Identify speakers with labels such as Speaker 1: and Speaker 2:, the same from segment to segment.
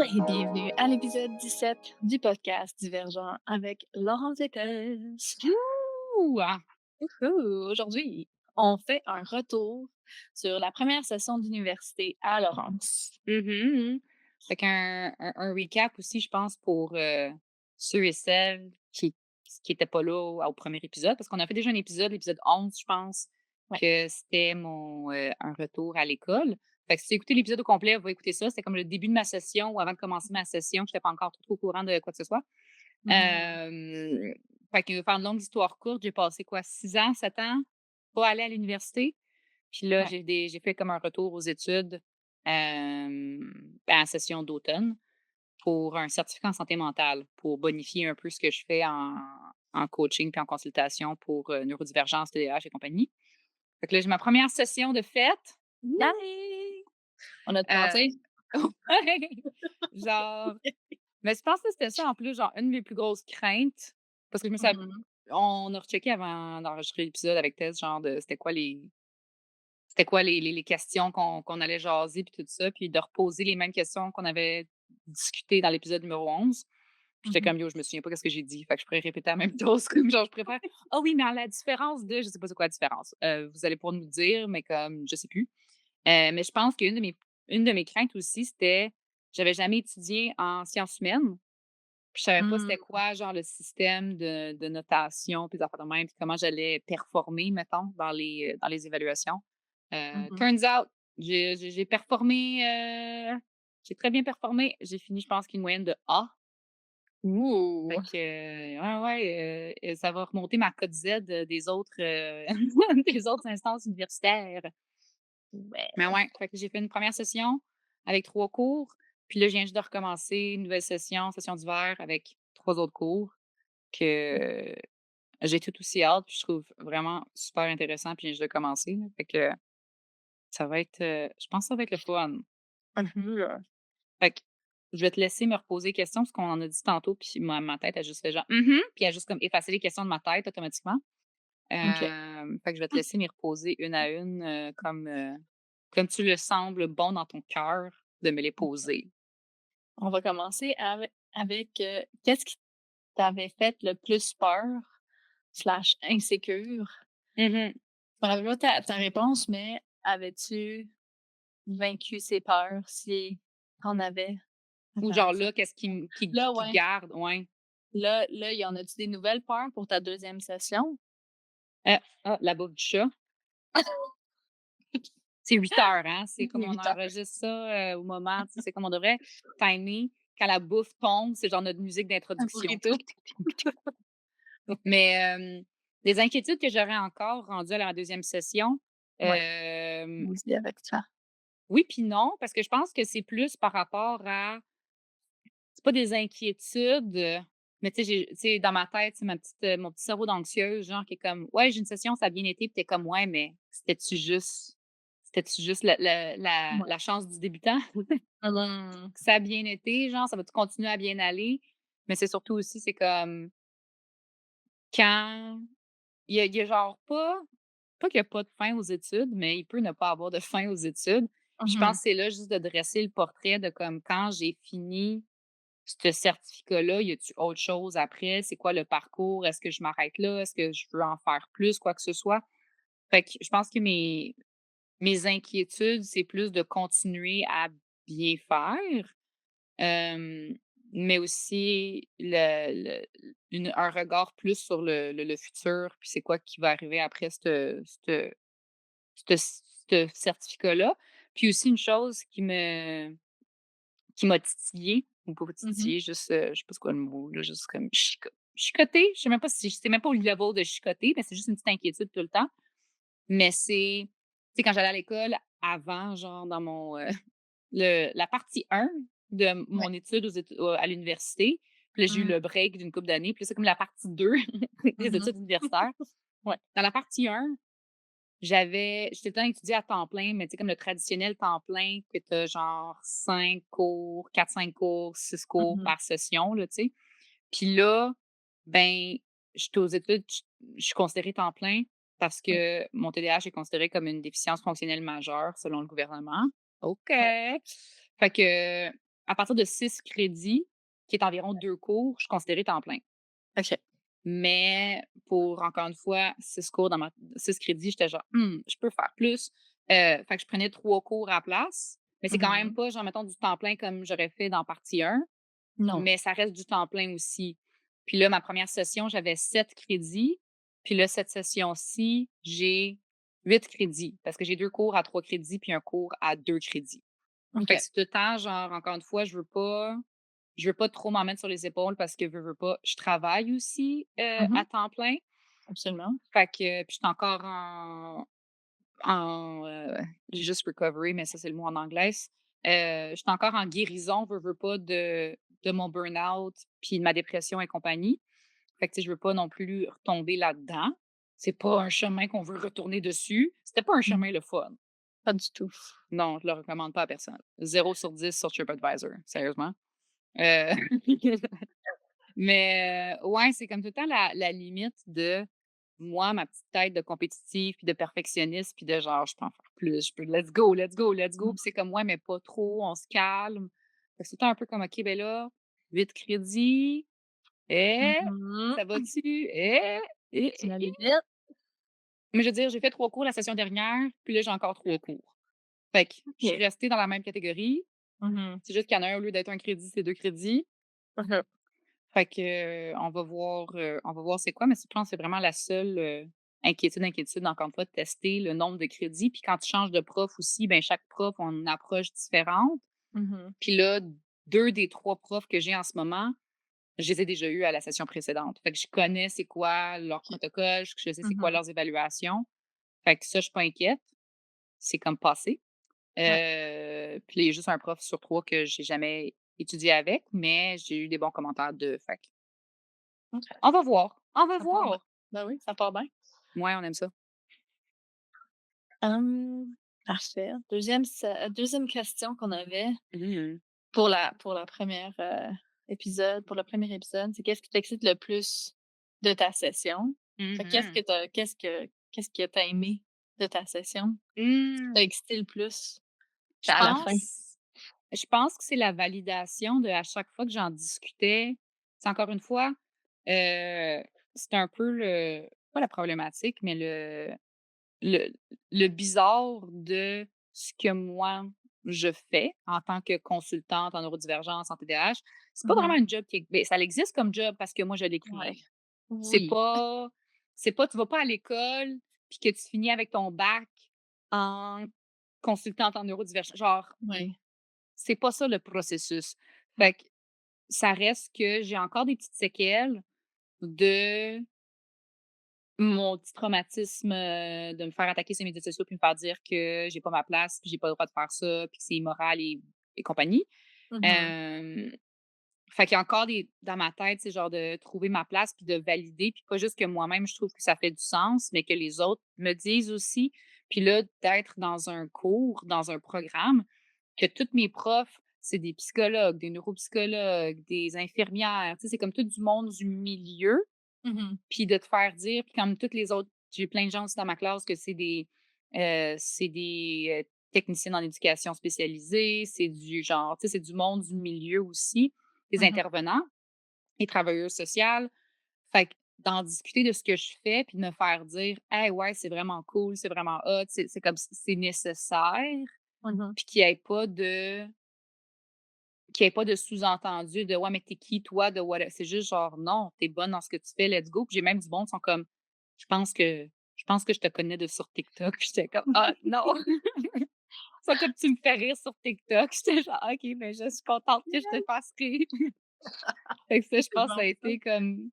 Speaker 1: et bienvenue à l'épisode 17 du podcast Divergent avec Laurence et Tess.
Speaker 2: Ouh! Ah!
Speaker 1: Wouhou! Aujourd'hui, on fait un retour sur la première session d'université à Laurence.
Speaker 2: Mmh. Fait qu'un recap aussi, je pense, pour, ceux et celles qui étaient pas là au premier épisode, parce qu'on a fait déjà un épisode, l'épisode 11, je pense,
Speaker 1: Ouais.
Speaker 2: que c'était un retour à l'école. Fait que si tu as écouté l'épisode au complet, va écouter ça. C'était comme le début de ma session ou avant de commencer ma session. J'étais pas encore trop au courant de quoi que ce soit.
Speaker 1: Mhm.
Speaker 2: Hem, Fait que faire une longue histoire courte, j'ai passé quoi, 6 ans, 7 ans, pas aller à l'université. Puis là,
Speaker 1: Ouais.
Speaker 2: j'ai fait comme un retour aux études, en session d'automne pour un certificat en santé mentale, pour bonifier un peu ce que je fais en coaching puis en consultation pour, neurodivergence, TDAH et compagnie. Fait que là, j'ai ma première session de fête.
Speaker 1: Yay! On a
Speaker 2: Heu,
Speaker 1: pensé.
Speaker 2: ouais, genre, mais je pense que c'était ça en plus, genre une de mes plus grosses craintes, parce que je me suis
Speaker 1: Mhm.
Speaker 2: on a rechecké avant d'enregistrer l'épisode avec Tess, genre de c'était quoi les questions qu'on allait jaser puis tout ça, puis de reposer les mêmes questions qu'on avait discutées dans l'épisode numéro 11. Puis j'étais
Speaker 1: Mhm.
Speaker 2: comme: «Yo, je me souviens pas qu'est-ce que j'ai dit». Fait que je pourrais répéter la même chose comme genre je préfère: «Ah oui, mais à la différence de» je sais pas c'est quoi la différence. Vous allez pouvoir nous le dire, mais comme je sais plus. Mais je pense qu'une de mes craintes aussi, c'était j'avais jamais étudié en sciences humaines, puis je savais pas
Speaker 1: Mm.
Speaker 2: c'était quoi genre le système de notation puis des affaires de même, puis comment j'allais performer, mettons, dans les évaluations.
Speaker 1: Mhm.
Speaker 2: Turns out, j'ai performé, j'ai très bien performé. J'ai fini, je pense qu'une moyenne de A. Fait
Speaker 1: Ouh!
Speaker 2: que, ouais, ouais, ça va remonter ma cote Z, des autres, des autres instances universitaires. Mais
Speaker 1: Ouais.
Speaker 2: ouais, fait que j'ai fait une première session avec 3 cours, puis là, je viens juste de recommencer une nouvelle session, session d'hiver avec 3 autres cours que j'ai tout aussi hâte, puis je trouve vraiment super intéressant, puis je viens juste de commencer, là. Fait que ça va être, je pense que ça va être le fun.
Speaker 1: Mhm.
Speaker 2: Fait que je vais te laisser me reposer les questions parce qu'on en a dit tantôt, puis ma tête a juste fait genre: «Mmh mh», puis elle a juste comme effacé les questions de ma tête automatiquement.
Speaker 1: OK.
Speaker 2: Fait que je vais te laisser m'y reposer une à une, comme tu le sembles bon dans ton cœur de me les poser.
Speaker 1: On va commencer avec qu'est-ce qui t'avait fait le plus peur slash insécure?
Speaker 2: Mmh.
Speaker 1: Je me rappelle pas ta réponse, mais avais-tu vaincu ces peurs si t'en avais?
Speaker 2: Ou
Speaker 1: Attends,
Speaker 2: genre
Speaker 1: ça
Speaker 2: là, qu'est-ce
Speaker 1: là,
Speaker 2: qui
Speaker 1: ouais.
Speaker 2: garde ouais.
Speaker 1: Là, y en a-tu des nouvelles peurs pour ta deuxième session?
Speaker 2: La bouffe du chat. C'est 8 heures, hein, c'est comme on
Speaker 1: 8 heures.
Speaker 2: enregistre ça, au moment, tu sais, c'est comme on devrait timer quand la bouffe tombe, c'est genre notre musique
Speaker 1: Un
Speaker 2: d'introduction.
Speaker 1: burrito.
Speaker 2: Mais, des inquiétudes que j'aurais encore rendues à la deuxième session,
Speaker 1: Ouais,
Speaker 2: hem,
Speaker 1: moi aussi avec ça.
Speaker 2: oui puis non, parce que je pense que c'est plus par rapport à c'est pas des inquiétudes, mais tu sais, tu sais, dans ma tête, c'est mon petit cerveau d'anxieuse, genre, qui est comme: «Ouais, j'ai une session, ça a bien été», puis tu comme: «Ouais, mais c'était-tu juste
Speaker 1: Ouais.
Speaker 2: la chance du débutant?
Speaker 1: Mmh.
Speaker 2: Que ça a bien été, genre, ça va-tu continuer à bien aller?» Mais c'est surtout aussi, c'est comme quand il y a genre pas qu'il y a pas de fin aux études, mais il peut ne pas avoir de fin aux études. Puis je pense
Speaker 1: Mmh.
Speaker 2: que c'est là juste de dresser le portrait de comme quand j'ai fini ce certificat-là, y a-tu autre chose après? C'est quoi le parcours? Est-ce que je m'arrête là? Est-ce que je veux en faire plus, quoi que ce soit? Fait que je pense que mes inquiétudes, c'est plus de continuer à bien faire, hem, mais aussi un regard plus sur le futur, puis c'est quoi qui va arriver après ce certificat-là. Puis aussi une chose qui m'a titillée, ou pas
Speaker 1: Mmh.
Speaker 2: titillée, juste, je sais pas c'est quoi le mot, là, juste comme chicotée? Je sais même pas si c'est même pas au level de chicoter, mais c'est juste une petite inquiétude tout le temps. Mais c'est tu sais, quand j'allais à l'école avant, genre dans mon, la partie 1 de
Speaker 1: Ouais.
Speaker 2: mon étude à l'université, puis là, j'ai eu
Speaker 1: Mmh.
Speaker 2: le break d'une couple d'années, puis là, c'est comme la partie 2 des
Speaker 1: Mmh.
Speaker 2: études universitaires.
Speaker 1: Ouais.
Speaker 2: Dans la partie 1, j'étais tout le temps étudiée à temps plein, mais tu sais, comme le traditionnel temps plein que tu as genre 5 cours, 4-5 cours, 6 cours
Speaker 1: Mmh.
Speaker 2: par session, là, tu sais. Puis là, ben, j'étais aux études, je suis considérée temps plein parce
Speaker 1: Oui.
Speaker 2: que mon TDAH est considéré comme une déficience fonctionnelle majeure selon le gouvernement. OK.
Speaker 1: Ouais.
Speaker 2: Fait que à partir de 6 crédits, qui est environ 2 cours, je suis considérée temps plein.
Speaker 1: OK.
Speaker 2: Mais pour, encore une fois, 6 cours dans ma 6 crédits, j'étais genre: je peux faire plus». Fait que je prenais 3 cours à la place, mais c'est quand même
Speaker 1: Mmh.
Speaker 2: pas genre, mettons, du temps plein comme j'aurais fait dans partie 1,
Speaker 1: Non.
Speaker 2: mais ça reste du temps plein aussi. Puis là, ma première session, j'avais 7 crédits, puis là, cette session-ci, j'ai 8 crédits parce que j'ai 2 cours à 3 crédits puis un cours à 2 crédits. Fait que
Speaker 1: OK.
Speaker 2: c'est tout le temps genre, encore une fois, je veux pas trop m'en mettre sur les épaules parce que veux pas, je travaille aussi,
Speaker 1: Mmh.
Speaker 2: à temps plein.
Speaker 1: Absolument.
Speaker 2: Fait que puis je suis encore j'ai juste recovery, mais ça, c'est le mot en anglais. Je suis encore en guérison, veux pas, de mon burn-out puis de ma dépression et compagnie. Fait que, tu sais, je veux pas non plus retomber là-dedans. C'est pas un chemin qu'on veut retourner dessus. C'était pas un
Speaker 1: Mmh.
Speaker 2: chemin le fun.
Speaker 1: Pas du tout.
Speaker 2: Non, je le recommande pas à personne. 0/10 sur TripAdvisor, sérieusement. Heu, mais ouais, c'est comme tout le temps la limite de moi, ma petite tête de compétitive, puis de perfectionniste, puis de genre: «Je peux en faire plus, je peux let's go, let's go, let's go».
Speaker 1: Mmh.
Speaker 2: Puis c'est comme: «Ouais, mais pas trop, on se calme». Fait que c'est tout le temps un peu comme: «OK, ben là, 8 crédits, eh,
Speaker 1: Mmh.
Speaker 2: ça va-tu? Eh, eh,
Speaker 1: C'est
Speaker 2: eh,
Speaker 1: la
Speaker 2: eh».
Speaker 1: limite.
Speaker 2: Mais je veux dire, j'ai fait 3 cours la session dernière, puis là, j'ai encore 3 cours. Fait que je suis
Speaker 1: OK.
Speaker 2: restée dans la même catégorie.
Speaker 1: Mmh.
Speaker 2: C'est juste qu'il y en a un, au lieu d'être un crédit, c'est 2 crédits.
Speaker 1: OK.
Speaker 2: Fait que, on va voir c'est quoi, mais je pense que c'est vraiment la seule, inquiétude, encore une fois, de tester le nombre de crédits. Puis quand tu changes de prof aussi, ben chaque prof a une approche différente.
Speaker 1: Mmh.
Speaker 2: Puis là, 2 des 3 profs que j'ai en ce moment, je les ai déjà eus à la session précédente. Fait que je connais c'est quoi leur
Speaker 1: OK.
Speaker 2: protocole, je sais c'est quoi
Speaker 1: Mmh.
Speaker 2: leurs évaluations. Fait que ça, je suis pas inquiète, c'est comme passé.
Speaker 1: Ouais.
Speaker 2: Puis il y a juste un prof sur 3 que j'ai jamais étudié avec, mais j'ai eu des bons commentaires de fait que
Speaker 1: OK.
Speaker 2: on va voir, on va
Speaker 1: Ça part bien.
Speaker 2: voir!
Speaker 1: Ben oui, ça part bien.
Speaker 2: Ouais, on aime ça.
Speaker 1: Parfait. Deuxième question qu'on avait
Speaker 2: Mmh.
Speaker 1: pour la première épisode pour le premier épisode, c'est qu'est-ce qui t'excite le plus de ta session? Fait que
Speaker 2: Mmh.
Speaker 1: qu'est-ce que tu aimé de ta session? Qu'est-ce qui
Speaker 2: Mmh.
Speaker 1: t'a excité le plus
Speaker 2: Je
Speaker 1: à la fin?
Speaker 2: pense je pense que c'est la validation de à chaque fois que j'en discutais. C'est encore une fois, heu, c'est un peu le pas la problématique, mais le le bizarre de ce que moi je fais en tant que consultante en neurodivergence, en TDAH. C'est pas vraiment
Speaker 1: Mmh.
Speaker 2: un job qui est beh, ça existe comme job parce que moi je l'ai
Speaker 1: Ouais.
Speaker 2: créé. C'est
Speaker 1: Oui.
Speaker 2: pas c'est pas tu vas pas à l'école puis que tu finis avec ton bac en consultante en neurodivergence. Genre,
Speaker 1: Oui.
Speaker 2: c'est pas ça le processus.
Speaker 1: Ouais.
Speaker 2: Fait que ça reste que j'ai encore des petites séquelles de mon petit traumatisme, de me faire attaquer sur les médias sociaux puis me faire dire que j'ai pas ma place, puis j'ai pas le droit de faire ça, puis que c'est immoral et compagnie.
Speaker 1: Mmh.
Speaker 2: Hem, Fait qu'il y a encore des dans ma tête, c'est genre de trouver ma place puis de valider, puis pas juste que moi-même je trouve que ça fait du sens, mais que les autres me disent aussi. Puis là, d'être dans un cours, dans un programme, que tous mes profs, c'est des psychologues, des neuropsychologues, des infirmières, tu sais, c'est comme tout du monde du milieu.
Speaker 1: Mmh.
Speaker 2: Puis de te faire dire, puis comme toutes les autres, j'ai plein de gens aussi dans ma classe que c'est des techniciens en éducation spécialisée, c'est du genre, tu sais, c'est du monde du milieu aussi, des
Speaker 1: Mmh.
Speaker 2: intervenants et travailleuses sociales. Fait que d'en discuter de ce que je fais, puis de me faire dire: «Hey, ouais, c'est vraiment cool, c'est vraiment hot», c'est comme si c'est nécessaire,
Speaker 1: Mmh.
Speaker 2: puis qu'il y ait pas de sous-entendu de: «Ouais, mais t'es qui toi?» de what c'est juste genre: «Non, t'es bonne dans ce que tu fais, let's go». Puis j'ai même du monde qui sont comme: «Je pense que je te connais de sur TikTok». Puis j'étais comme: «Ah non!» Ils sont comme: «Tu me fais rire sur TikTok». J'étais genre: «OK, ben je suis contente que je te fasse rire». Fait que ça, je
Speaker 1: C'est
Speaker 2: pense que ça a
Speaker 1: bon ça.
Speaker 2: été comme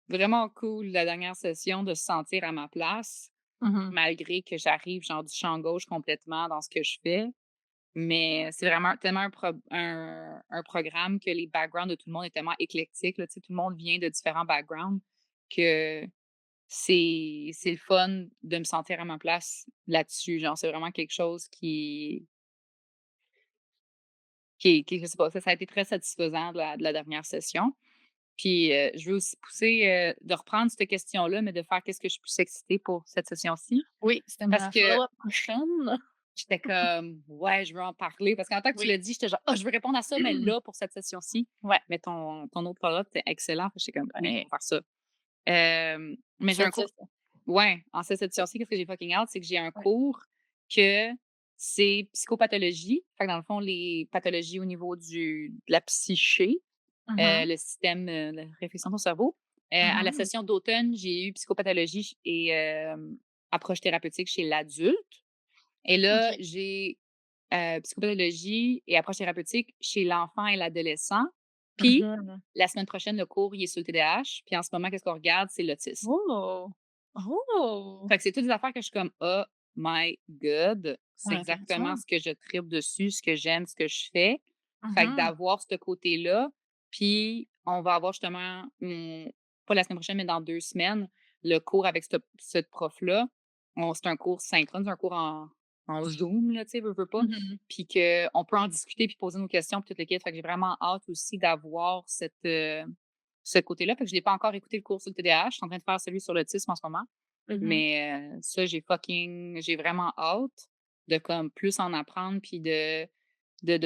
Speaker 2: vraiment cool la dernière session de se sentir à ma place,
Speaker 1: Mmh.
Speaker 2: malgré que j'arrive genre du champ gauche complètement dans ce que je fais. Mais c'est vraiment tellement un programme que les backgrounds de tout le monde est tellement éclectique, là, tu sais, tout le monde vient de différents backgrounds que c'est le fun de me sentir à ma place là-dessus. Genre, c'est vraiment quelque chose qui je sais pas, ça a été très satisfaisant de la dernière session. Puis, je veux aussi pousser, de reprendre cette question-là, mais de faire qu'est-ce que je suis plus excitée pour cette session-ci.
Speaker 1: Oui, c'était
Speaker 2: Parce
Speaker 1: ma
Speaker 2: que
Speaker 1: follow-up question.
Speaker 2: J'étais comme: «Ouais, je veux en parler» parce qu'en tant que tu
Speaker 1: Oui,
Speaker 2: l'as dit, j'étais genre: «Ah, je veux répondre à ça, mais là, pour cette session-ci».
Speaker 1: ouais,
Speaker 2: Mais ton autre follow-up était excellent. Fait que j'étais comme: «Oui, on
Speaker 1: ben,
Speaker 2: va faire ça». Mais j'ai un
Speaker 1: faites ça,
Speaker 2: cours
Speaker 1: ça.
Speaker 2: ouais, en cette session-ci, qu'est-ce que j'ai fucking out, c'est que j'ai un
Speaker 1: Ouais.
Speaker 2: cours que c'est psychopathologie. Fait que dans le fond, les pathologies au niveau de la psyché,
Speaker 1: Mhm,
Speaker 2: le système, de réflexion de ton cerveau. À la
Speaker 1: mhm,
Speaker 2: session d'automne, j'ai eu psychopathologie et approche thérapeutique chez l'adulte. Et là,
Speaker 1: OK.
Speaker 2: j'ai, psychopathologie et approche thérapeutique chez l'enfant et l'adolescent. Puis,
Speaker 1: Mhm.
Speaker 2: la semaine prochaine, le cours, il est sur le TDAH. Puis en ce moment, qu'est-ce qu'on regarde? C'est l'autisme.
Speaker 1: Oh! Oh!
Speaker 2: Fait que c'est toutes des affaires que je suis comme: «Oh my god!» C'est
Speaker 1: Ouais,
Speaker 2: exactement
Speaker 1: intéressant.
Speaker 2: ce que je tripe dessus, ce que j'aime, ce que je fais. Fait que
Speaker 1: Mhm,
Speaker 2: d'avoir ce côté-là, puis on va avoir justement, pas la semaine prochaine, mais dans 2 semaines, le cours avec cette prof-là. C'est un cours synchrone, c'est un cours en Zoom, là, tu sais, veux pas,
Speaker 1: mhm,
Speaker 2: puis qu'on peut en discuter puis poser nos questions puis tout le kit. Fait que j'ai vraiment hâte aussi d'avoir ce côté-là. Fait que je l'ai pas encore écouté le cours sur le TDAH. Je suis en train de faire celui sur l'autisme en ce moment.
Speaker 1: mhm,
Speaker 2: Mais ça, j'ai vraiment hâte de comme plus en apprendre puis de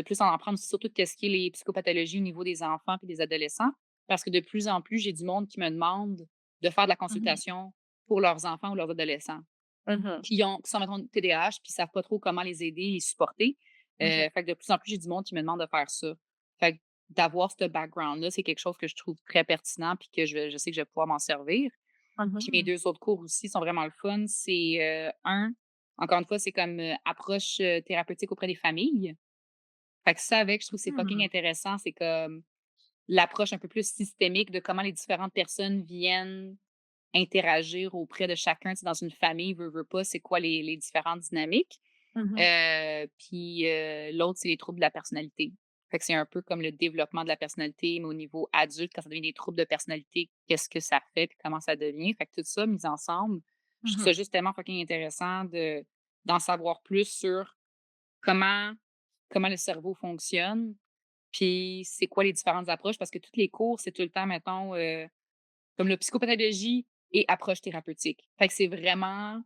Speaker 2: plus en apprendre surtout de qu'est-ce qui est les psychopathologies au niveau des enfants puis des adolescents. Parce que de plus en plus, j'ai du monde qui me demande de faire de la
Speaker 1: mhm,
Speaker 2: consultation pour leurs enfants ou leurs adolescents
Speaker 1: mhm.
Speaker 2: qui sont, mettons, TDAH puis savent pas trop comment les aider et supporter.
Speaker 1: OK.
Speaker 2: Fait que de plus en plus, j'ai du monde qui me demande de faire ça. Fait que d'avoir ce background-là, c'est quelque chose que je trouve très pertinent puis que je sais que je vais pouvoir m'en servir. Puis mes
Speaker 1: Mhm,
Speaker 2: 2 autres cours aussi sont vraiment le fun. C'est, encore une fois, c'est comme, approche, thérapeutique auprès des familles. Fait que ça avec, je trouve que c'est fucking
Speaker 1: mhm,
Speaker 2: intéressant. C'est comme l'approche un peu plus systémique de comment les différentes personnes viennent interagir auprès de chacun. Tu sais, dans une famille, veut pas, c'est quoi les différentes dynamiques.
Speaker 1: mhm,
Speaker 2: Puis, l'autre, c'est les troubles de la personnalité. Fait que c'est un peu comme le développement de la personnalité, mais au niveau adulte, quand ça devient des troubles de personnalité, qu'est-ce que ça fait puis comment ça devient? Fait que tout ça mis ensemble, je trouve
Speaker 1: mhm,
Speaker 2: ça juste tellement fucking intéressant d'en savoir plus sur comment comment le cerveau fonctionne, puis c'est quoi les différentes approches parce que toutes les cours, c'est tout le temps, mettons, comme le psychopathologie et approche thérapeutique. Fait que c'est vraiment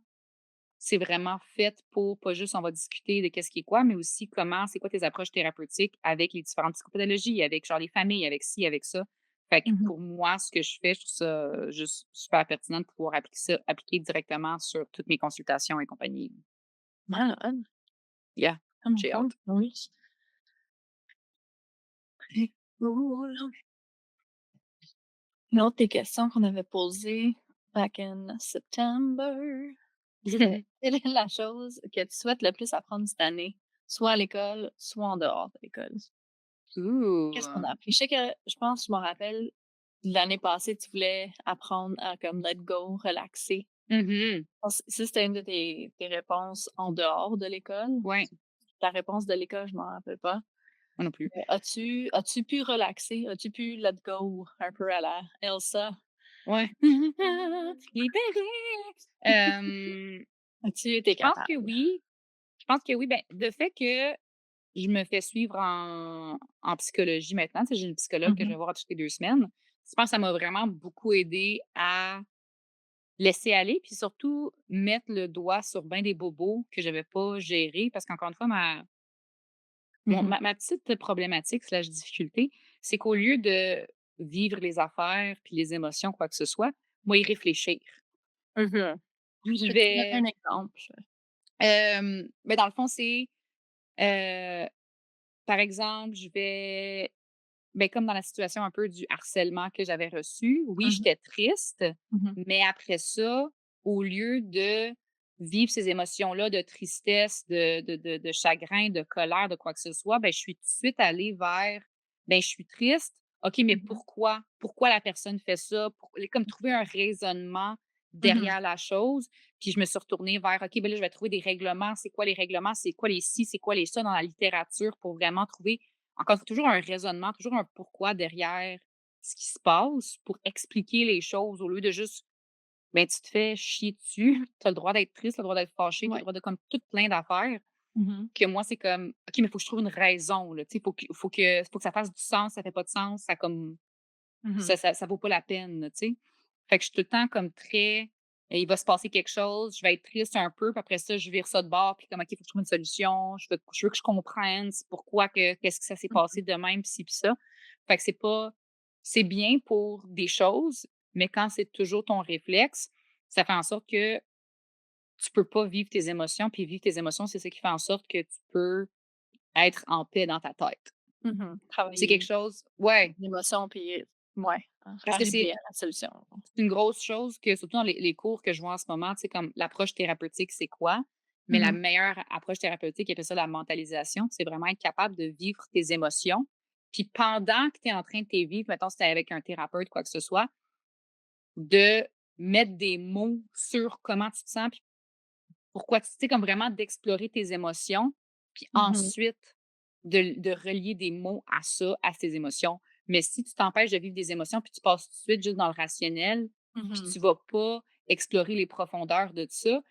Speaker 2: fait pour pas juste on va discuter de qu'est-ce qui est quoi, mais aussi comment c'est quoi tes approches thérapeutiques avec les différentes psychopathologies, avec genre les familles, avec ci, avec ça. Fait que
Speaker 1: mhm.
Speaker 2: pour moi, ce que je fais, je trouve ça juste super pertinent de pouvoir appliquer directement sur toutes mes consultations et compagnie.
Speaker 1: Malade.
Speaker 2: Yeah,
Speaker 1: Vraiment
Speaker 2: j'ai
Speaker 1: cool.
Speaker 2: hâte.
Speaker 1: Oui. Très cool. Une autre des questions qu'on avait posées back in September, c'était: quelle est la chose que tu souhaites le plus apprendre cette année? Soit à l'école, soit en dehors de l'école. Qu'est-ce qu'on
Speaker 2: Ooh.
Speaker 1: a appris? Je pense, je me rappelle, l'année passée, tu voulais apprendre à comme let go, relaxer.
Speaker 2: Mhm.
Speaker 1: Je pense que ça, c'était une de tes réponses en dehors de l'école.
Speaker 2: Ouais,
Speaker 1: Ta réponse de l'école, je m'en rappelle pas.
Speaker 2: moi non plus.
Speaker 1: As-tu pu relaxer? As-tu pu let go un peu à la Elsa?
Speaker 2: Ouais. Libérée.
Speaker 1: As-tu été
Speaker 2: Je pense que
Speaker 1: capable?
Speaker 2: oui. Je pense que oui. Ben, le fait que je me fais suivre en psychologie maintenant. Tu sais, j'ai une psychologue que je
Speaker 1: Mhm,
Speaker 2: vais voir toutes les 2 semaines. Je pense que ça m'a vraiment beaucoup aidé à laisser aller, puis surtout mettre le doigt sur bien des bobos que j'avais pas gérés. Parce qu'encore une fois,
Speaker 1: mhm,
Speaker 2: ma petite problématique slash difficulté, c'est qu'au lieu de vivre les affaires puis les émotions, quoi que ce soit, moi, y réfléchir.
Speaker 1: mhm.
Speaker 2: Je
Speaker 1: Peux-tu donner
Speaker 2: vais,
Speaker 1: un exemple?
Speaker 2: ben, dans le fond, c'est, heu, par exemple, je vais ben, comme dans la situation un peu du harcèlement que j'avais reçu, oui,
Speaker 1: Mhm,
Speaker 2: j'étais triste,
Speaker 1: mhm,
Speaker 2: mais après ça, au lieu de vivre ces émotions-là de tristesse, de chagrin, de colère, de quoi que ce soit, ben, je suis tout de suite allée vers, ben, je suis triste, OK, mais
Speaker 1: mhm,
Speaker 2: pourquoi? Pourquoi la personne fait ça? Comme trouver un raisonnement
Speaker 1: mhm,
Speaker 2: derrière la chose. Puis je me suis retournée vers, OK, ben là, je vais trouver des règlements. C'est quoi les règlements? C'est quoi les ci? C'est quoi les ça dans la littérature pour vraiment trouver encore toujours un raisonnement, toujours un pourquoi derrière ce qui se passe pour expliquer les choses au lieu de juste, ben, tu te fais chier dessus, tu as le droit d'être triste, tu as le droit d'être fâché, tu as le
Speaker 1: ouais,
Speaker 2: droit de comme tout plein d'affaires
Speaker 1: mhm,
Speaker 2: que moi, c'est comme: «OK, mais il faut que je trouve une raison, là, tu sais, faut que ça fasse du sens, ça fait pas de sens, ça comme
Speaker 1: mhm,
Speaker 2: ça vaut pas la peine», là, tu sais? Fait que je suis tout le temps comme très et il va se passer quelque chose, je vais être triste un peu, puis après ça, je vire ça de bord, puis comme: «OK, il faut que je trouve une solution, je veux que je comprenne c'est pourquoi qu'est-ce que ça s'est
Speaker 1: Mmh
Speaker 2: passé de même, puis ci, puis ça». Fait que c'est bien pour des choses, mais quand c'est toujours ton réflexe, ça fait en sorte que tu peux pas vivre tes émotions, puis vivre tes émotions, c'est ça qui fait en sorte que tu peux être en paix dans ta tête. C'est quelque
Speaker 1: Travailler
Speaker 2: chose ouais,
Speaker 1: l'émotion puis ouais,
Speaker 2: parce que
Speaker 1: arriver
Speaker 2: c'est
Speaker 1: à la solution.
Speaker 2: c'est une grosse chose que surtout dans les cours que je vois en ce moment, tu sais, comme l'approche thérapeutique, c'est quoi? Mais la
Speaker 1: Mmh
Speaker 2: meilleure approche thérapeutique, ils appellent ça la mentalisation. C'est vraiment être capable de vivre tes émotions. Puis pendant que tu es en train de les vivre, mettons, si tu avec un thérapeute, quoi que ce soit, de mettre des mots sur comment tu te sens, puis pourquoi tu sais, comme vraiment d'explorer tes émotions, puis
Speaker 1: mh.
Speaker 2: ensuite de relier des mots à ça, à tes émotions. Mais si tu t'empêches de vivre des émotions, puis tu passes tout de suite juste dans le rationnel,
Speaker 1: Mmh
Speaker 2: puis
Speaker 1: mh.
Speaker 2: tu vas pas explorer les profondeurs de ça,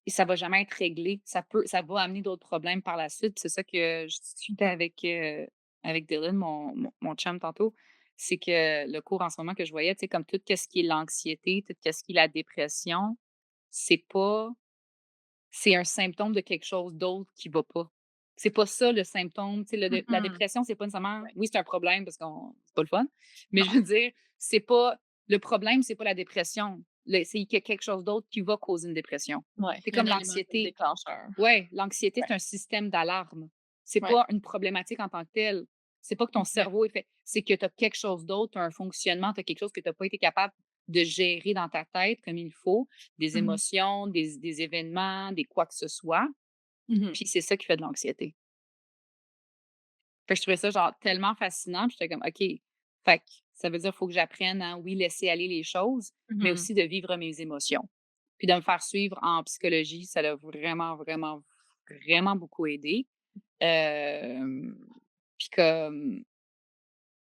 Speaker 2: ça va jamais être réglé. Ça va amener d'autres problèmes par la suite. C'est ça que je discutais avec Dylan, mon chum tantôt. C'est que le cours en ce moment que je voyais, tu sais, comme tout ce qui est l'anxiété, tout ce qui est la dépression, c'est pas c'est un symptôme de quelque chose d'autre qui va pas. C'est pas ça le symptôme, tu sais, la
Speaker 1: Mmh
Speaker 2: dépression, c'est pas nécessairement
Speaker 1: Ouais.
Speaker 2: oui, c'est un problème parce qu'on c'est pas le fun, mais je
Speaker 1: Non.
Speaker 2: veux dire, c'est pas le problème, c'est pas la dépression. C'est qu'il y a quelque chose d'autre qui va causer une dépression.
Speaker 1: Ouais,
Speaker 2: C'est
Speaker 1: il y a un
Speaker 2: comme
Speaker 1: élément
Speaker 2: l'anxiété.
Speaker 1: déclencheur.
Speaker 2: Ouais, l'anxiété,
Speaker 1: Ouais,
Speaker 2: c'est un système d'alarme. C'est
Speaker 1: ouais,
Speaker 2: pas une problématique en tant que telle. C'est pas que ton
Speaker 1: exact.
Speaker 2: cerveau est fait c'est que tu as quelque chose d'autre, tu as un fonctionnement, tu as quelque chose que tu as pas été capable de gérer dans ta tête comme il faut, des
Speaker 1: Mmh mh.
Speaker 2: émotions, des événements, des quoi que ce soit,
Speaker 1: Mmh
Speaker 2: puis c'est ça qui fait de l'anxiété. Fait que je trouvais ça genre tellement fascinant, puis j'étais comme: «OK, fait que ça veut dire faut que j'apprenne à, oui, laisser aller les choses, mais
Speaker 1: Mmh
Speaker 2: aussi de vivre mes émotions». Puis de me faire suivre en psychologie, ça l'a vraiment, vraiment, vraiment beaucoup aidé. Hem, puis comme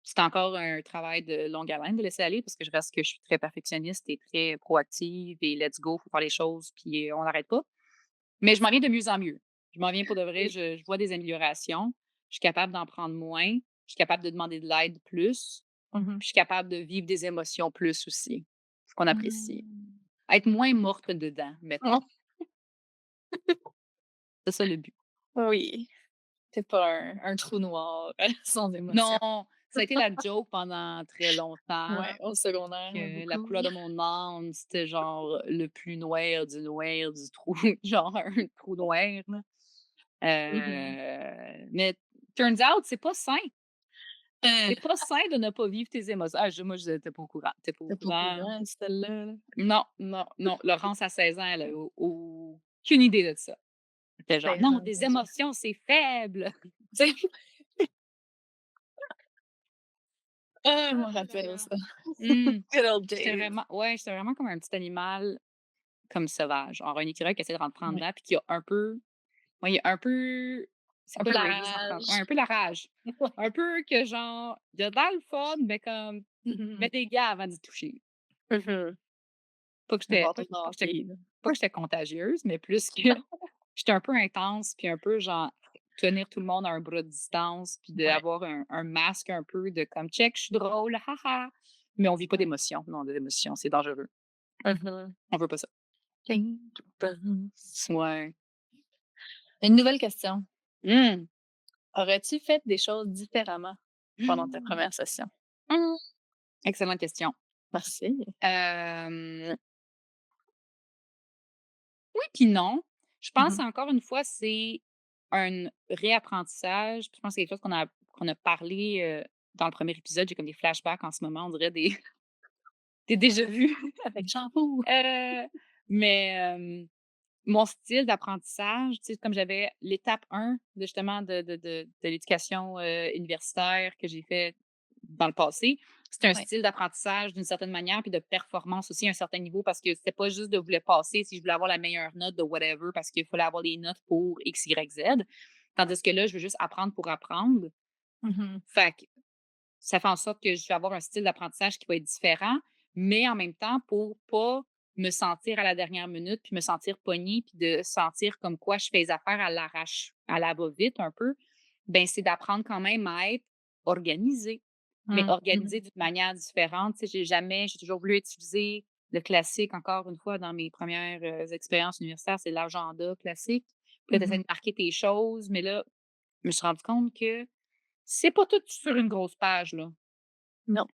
Speaker 2: c'est encore un travail de longue haleine de laisser aller parce que je suis très perfectionniste et très proactive et let's go, faut faire les choses, puis on n'arrête pas. Mais je m'en viens de mieux en mieux. Je m'en viens pour de vrai,
Speaker 1: Oui.
Speaker 2: je vois des améliorations. Je suis capable d'en prendre moins. Je suis capable de demander de l'aide plus.
Speaker 1: Mmh
Speaker 2: Puis je suis capable de vivre des émotions plus aussi, ce qu'on apprécie.
Speaker 1: Mmh.
Speaker 2: Être moins morte dedans, mettons.
Speaker 1: Oh,
Speaker 2: C'est ça le but.
Speaker 1: oui, tu pas un trou noir sans
Speaker 2: Non,
Speaker 1: émotion.
Speaker 2: ça a été la joke pendant très longtemps
Speaker 1: Ouais, au secondaire,
Speaker 2: que la
Speaker 1: beaucoup.
Speaker 2: couleur de mon âme, c'était genre le plus noir du trou, genre un trou noir, là.
Speaker 1: Oui.
Speaker 2: Mais turns out, c'est pas sain.
Speaker 1: Heu,
Speaker 2: C'est pas sain de ne pas vivre tes émotions. Ah, moi, je tu pas au courant. Tu pas au
Speaker 1: tu pas au
Speaker 2: courant.
Speaker 1: courant, celle-là, là.
Speaker 2: Non, non, non. Laurence, à 16 ans, elle a aucune idée de ça. Elle était genre:
Speaker 1: Ben,
Speaker 2: «Non,
Speaker 1: mon
Speaker 2: tes
Speaker 1: Dieu.
Speaker 2: émotions, c'est faible».
Speaker 1: Tu sais? Ah, je
Speaker 2: Ah
Speaker 1: me
Speaker 2: là
Speaker 1: rappelle
Speaker 2: là.
Speaker 1: ça.
Speaker 2: Mmh.
Speaker 1: Good old days.
Speaker 2: J'étais vraiment comme un petit animal, comme sauvage. Genre un écureuil qui essaie de rentrer en
Speaker 1: Ouais.
Speaker 2: dedans puis qui a un peu ouais, il y a un peu c'est
Speaker 1: Un
Speaker 2: quoi
Speaker 1: peu
Speaker 2: le
Speaker 1: la
Speaker 2: rage en français? Ouais,
Speaker 1: rage.
Speaker 2: un peu la rage.
Speaker 1: Ouais.
Speaker 2: Un peu que genre, il a dans le fun, mais comme,
Speaker 1: Mmh
Speaker 2: mets
Speaker 1: mh.
Speaker 2: des gants avant d'y toucher.
Speaker 1: Mmh
Speaker 2: Pas que
Speaker 1: Un
Speaker 2: j'étais
Speaker 1: bâton de hockey, là.
Speaker 2: pas que j'étais contagieuse, mais plus que j'étais un peu intense, puis un peu genre tenir tout le monde à un bras de distance, puis
Speaker 1: Ouais,
Speaker 2: d'avoir un masque un peu de comme: «Check, je suis drôle, ha ha!» Mais on vit pas
Speaker 1: ouais.
Speaker 2: d'émotions. Non, des émotions, c'est dangereux.
Speaker 1: Mmh
Speaker 2: On veut pas ça.
Speaker 1: Dangerous.
Speaker 2: Ouais.
Speaker 1: Une nouvelle question.
Speaker 2: Mmh.
Speaker 1: Aurais-tu fait des choses différemment pendant ta
Speaker 2: Mmh.
Speaker 1: première session?
Speaker 2: Mmh. Excellente question.
Speaker 1: Merci.
Speaker 2: Hem, oui puis non. Je pense
Speaker 1: Mmh
Speaker 2: encore une fois, c'est un réapprentissage. Puis je pense que c'est quelque chose qu'on a parlé, dans le premier épisode. J'ai comme des flashbacks en ce moment, on dirait des déjà-vus.
Speaker 1: Avec shampoo.
Speaker 2: Heu, mais, mon style d'apprentissage, tu sais, comme j'avais l'étape 1 de justement de l'éducation, universitaire que j'ai fait dans le passé, c'était un
Speaker 1: Ouais.
Speaker 2: style d'apprentissage d'une certaine manière, puis de performance aussi à un certain niveau parce que c'était pas juste de vouloir passer si je voulais avoir la meilleure note de whatever parce qu'il fallait avoir les notes pour X, Y, Z. Tandis que là, je veux juste apprendre pour apprendre.
Speaker 1: Mmh
Speaker 2: Fait que ça fait en sorte que je vais avoir un style d'apprentissage qui va être différent, mais en même temps, pour pas me sentir à la dernière minute, puis me sentir pognée, puis de sentir comme quoi je fais les affaires à l'arrache, à la va-vite un peu, ben c'est d'apprendre quand même à être organisée, mais
Speaker 1: Mmh. Mmh
Speaker 2: organisée d'une manière différente. Tu sais, j'ai toujours voulu utiliser le classique, encore une fois, dans mes premières expériences universitaires, c'est l'agenda classique. Puis là, tu essaies
Speaker 1: Mmh.
Speaker 2: de marquer tes choses, mais là, je me suis rendu compte que c'est pas tout sur une grosse page, là.
Speaker 1: Non.